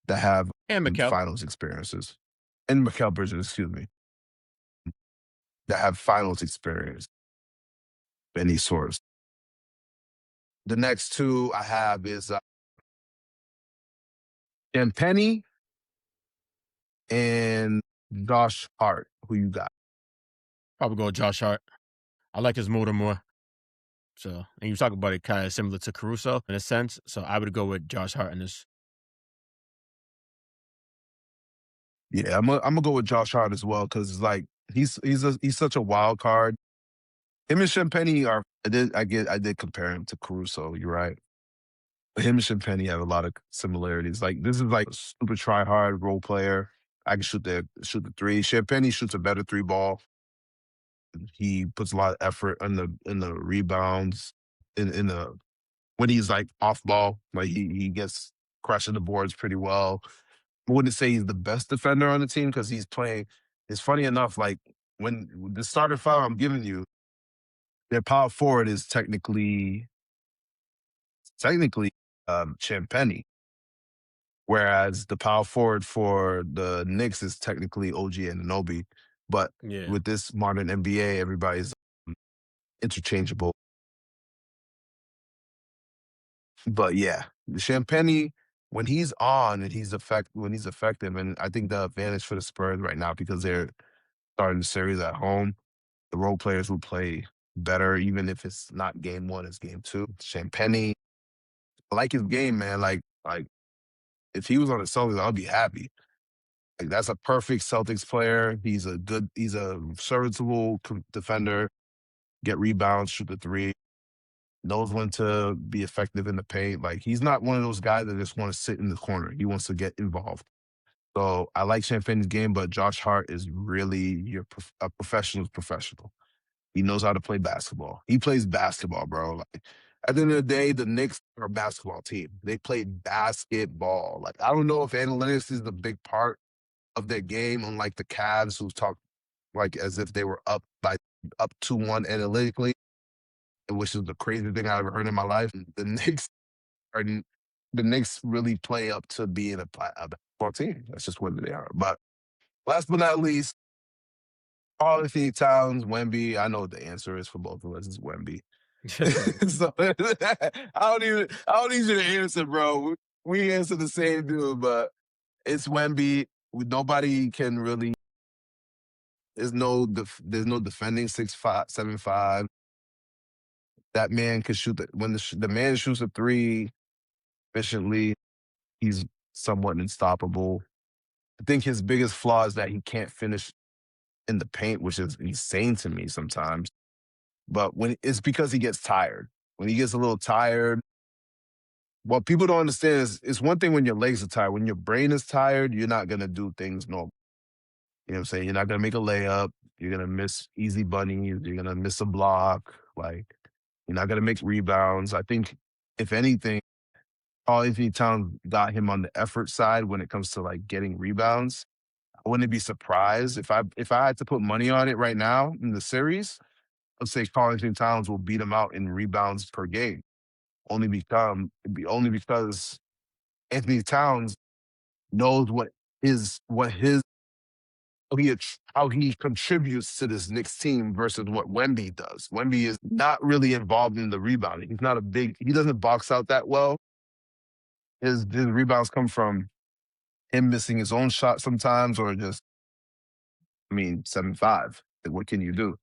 that have And Mikal. finals experiences. And Mikal Bridges, excuse me, that have finals experience of any sort. The next two I have is Penny and Josh Hart. Who you got? Probably go with Josh Hart. I like his motor more. So, and you talk about it kind of similar to Caruso in a sense. So I would go with Josh Hart in this. Yeah, I'm gonna go with Josh Hart as well because like he's such a wild card. Him and Shampenny are. I did compare him to Caruso. You're right. But him and Shampenny have a lot of similarities. Like this is like a super try hard role player. I can shoot the three. Shampenny shoots a better three ball. He puts a lot of effort in the rebounds in the when he's like off ball. Like he gets crushing the boards pretty well. I wouldn't say he's the best defender on the team because he's playing. It's funny enough, like when the starter five I'm giving you, their power forward is technically Champagny, whereas the power forward for the Knicks is technically OG and Anunoby. But Yeah. with this modern NBA, everybody's interchangeable. But yeah, Champagny, when he's on and when he's effective, and I think the advantage for the Spurs right now because they're starting the series at home, the role players will play better, even if it's not game one, it's game two. Champagny, I like his game, man. Like if he was on the Celtics, I'd be happy. Like, that's a perfect Celtics player. He's a serviceable defender, get rebounds, shoot the three, knows when to be effective in the paint. Like, he's not one of those guys that just want to sit in the corner. He wants to get involved. So I like Champagne's game, but Josh Hart is really a professional's professional. He knows how to play basketball. He plays basketball, bro. Like, at the end of the day, the Knicks are a basketball team. They play basketball. Like, I don't know if analytics is the big part of their game, unlike the Cavs, who talk like as if they were up 2-1 analytically, which is the craziest thing I ever heard in my life. Are the Knicks really play up to being a basketball team. That's just what they are. But last but not least, Karl Anthony Towns, Wemby. I know what the answer is for both of us. It's Wemby. So I don't need you to answer, bro. We answer the same dude, but it's Wemby. Nobody can really. There's no defending 6'5", 7'5". That man can shoot when the man shoots a three efficiently. He's somewhat unstoppable. I think his biggest flaw is that he can't finish in the paint, which is insane to me sometimes. But when it's because he gets tired. When he gets a little tired, what people don't understand is it's one thing when your legs are tired. When your brain is tired, you're not gonna do things normal. You know what I'm saying? You're not gonna make a layup. You're gonna miss easy bunnies. You're gonna miss a block. Like, you're not gonna make rebounds. I think if anything, Karl Anthony Towns got him on the effort side when it comes to like getting rebounds. I wouldn't be surprised if I had to put money on it right now in the series. I'd say Karl Anthony Towns will beat him out in rebounds per game. Only because Anthony Towns knows what his how he contributes to this Knicks team versus what Wemby does. Wemby is not really involved in the rebounding. He doesn't box out that well. His rebounds come from him missing his own shot sometimes, or just, 7'5". What can you do?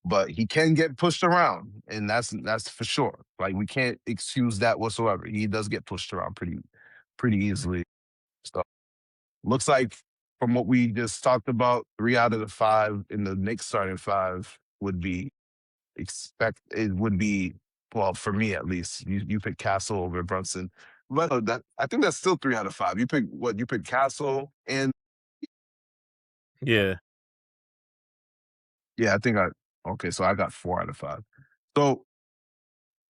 But he can get pushed around, and that's for sure. Like, we can't excuse that whatsoever. He does get pushed around pretty easily. So looks like from what we just talked about, 3 out of the 5 in the Knicks starting 5 would be well, for me at least. You pick Castle over Brunson. But I think that's still 3 out of 5. You pick what? You pick Castle and Yeah. yeah, okay, so I got 4 out of 5. So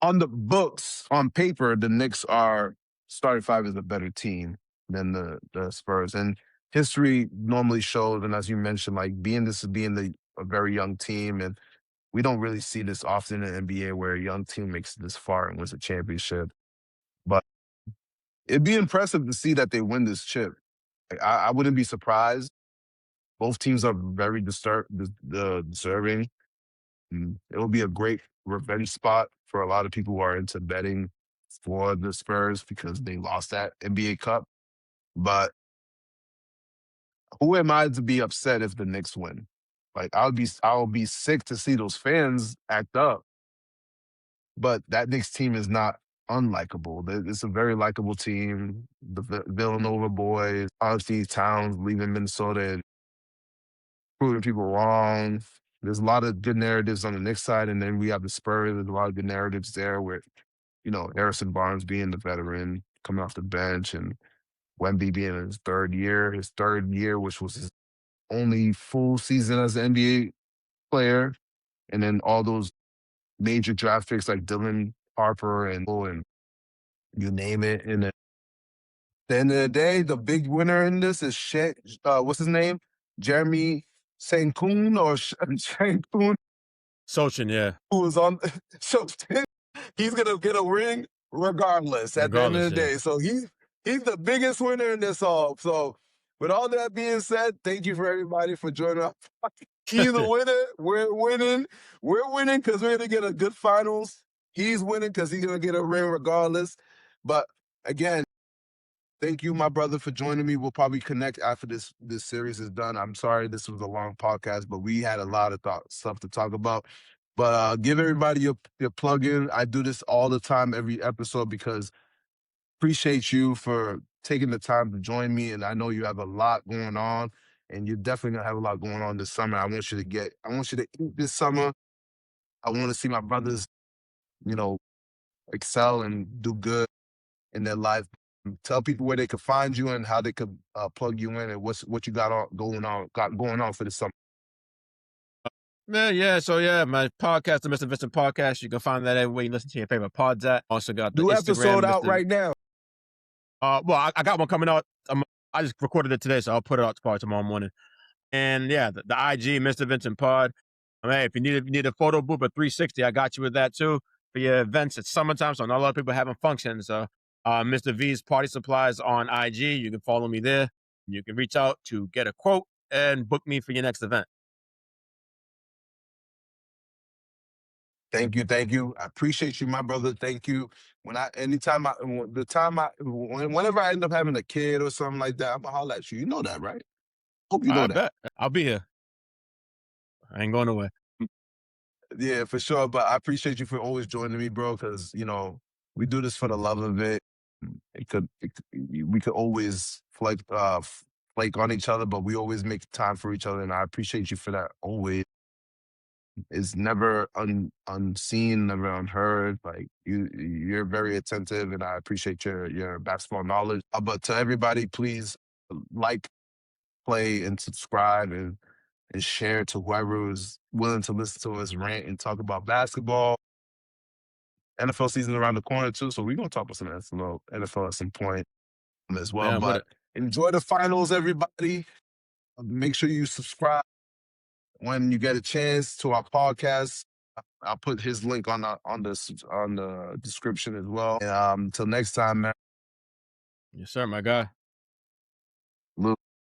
on the books, on paper, the Knicks are starting 5 is a better team than the Spurs. And history normally shows, and as you mentioned, like being a very young team, and we don't really see this often in the NBA where a young team makes it this far and wins a championship. But it'd be impressive to see that they win this chip. Like, I wouldn't be surprised. Both teams are very deserving. It will be a great revenge spot for a lot of people who are into betting for the Spurs because they lost that NBA Cup. But who am I to be upset if the Knicks win? Like, I'll be sick to see those fans act up. But that Knicks team is not unlikable. It's a very likable team. The Villanova boys, Anthony Towns leaving Minnesota and proving people wrong. There's a lot of good narratives on the Knicks side, and then we have the Spurs. There's a lot of good narratives there with, Harrison Barnes being the veteran, coming off the bench, and Wemby being in his third year, which was his only full season as an NBA player. And then all those major draft picks like Dylan Harper and you name it. And at the end of the day, the big winner in this is what's his name? Jeremy Sankun or Shankun, Sochin, yeah. who was on. So he's gonna get a ring regardless at the end of the Regardless, yeah. day. So he's the biggest winner in this all. So with all that being said, thank you for everybody for joining us. He's a winner. We're winning. We're winning because we're gonna get a good finals. He's winning because he's gonna get a ring regardless. But again, thank you, my brother, for joining me. We'll probably connect after this series is done. I'm sorry this was a long podcast, but we had a lot of stuff to talk about. But give everybody your plug in. I do this all the time, every episode, because appreciate you for taking the time to join me. And I know you have a lot going on, and you're definitely gonna have a lot going on this summer. I want you to eat this summer. I want to see my brothers, you know, excel and do good in their life. Tell people where they could find you and how they could plug you in, and what you got going on for the summer. Yeah. So yeah, my podcast, the Mr. Vincent Podcast. You can find that everywhere you listen to your favorite pods at. Also got the New episode Instagram, out Mr. right now. Well, I got one coming out. I just recorded it today, so I'll put it out probably tomorrow morning. And yeah, the IG, Mr. Vincent Pod. I mean, if you need a photo booth at 360, I got you with that too. For your events, it's summertime, so not a lot of people having functions. So Mr. V's Party Supplies on IG. You can follow me there. You can reach out to get a quote and book me for your next event. Thank you, thank you. I appreciate you, my brother. Thank you. Whenever I end up having a kid or something like that, I'm gonna holler at you. You know that, right? Hope you know I that. bet. I'll be here. I ain't going away. Yeah, for sure. But I appreciate you for always joining me, bro. Because we do this for the love of it. We could always flake on each other, but we always make time for each other, and I appreciate you for that always. It's never unseen, never unheard. Like you're very attentive, and I appreciate your basketball knowledge. But to everybody, please like, play, and subscribe, and share to whoever is willing to listen to us rant and talk about basketball. NFL season around the corner too, so we're gonna talk about some NFL at some point as well. Yeah, I'm with But it. enjoy the finals, everybody. Make sure you subscribe when you get a chance to our podcast. I'll put his link on the description as well. Till next time, man. Yes, sir, my guy.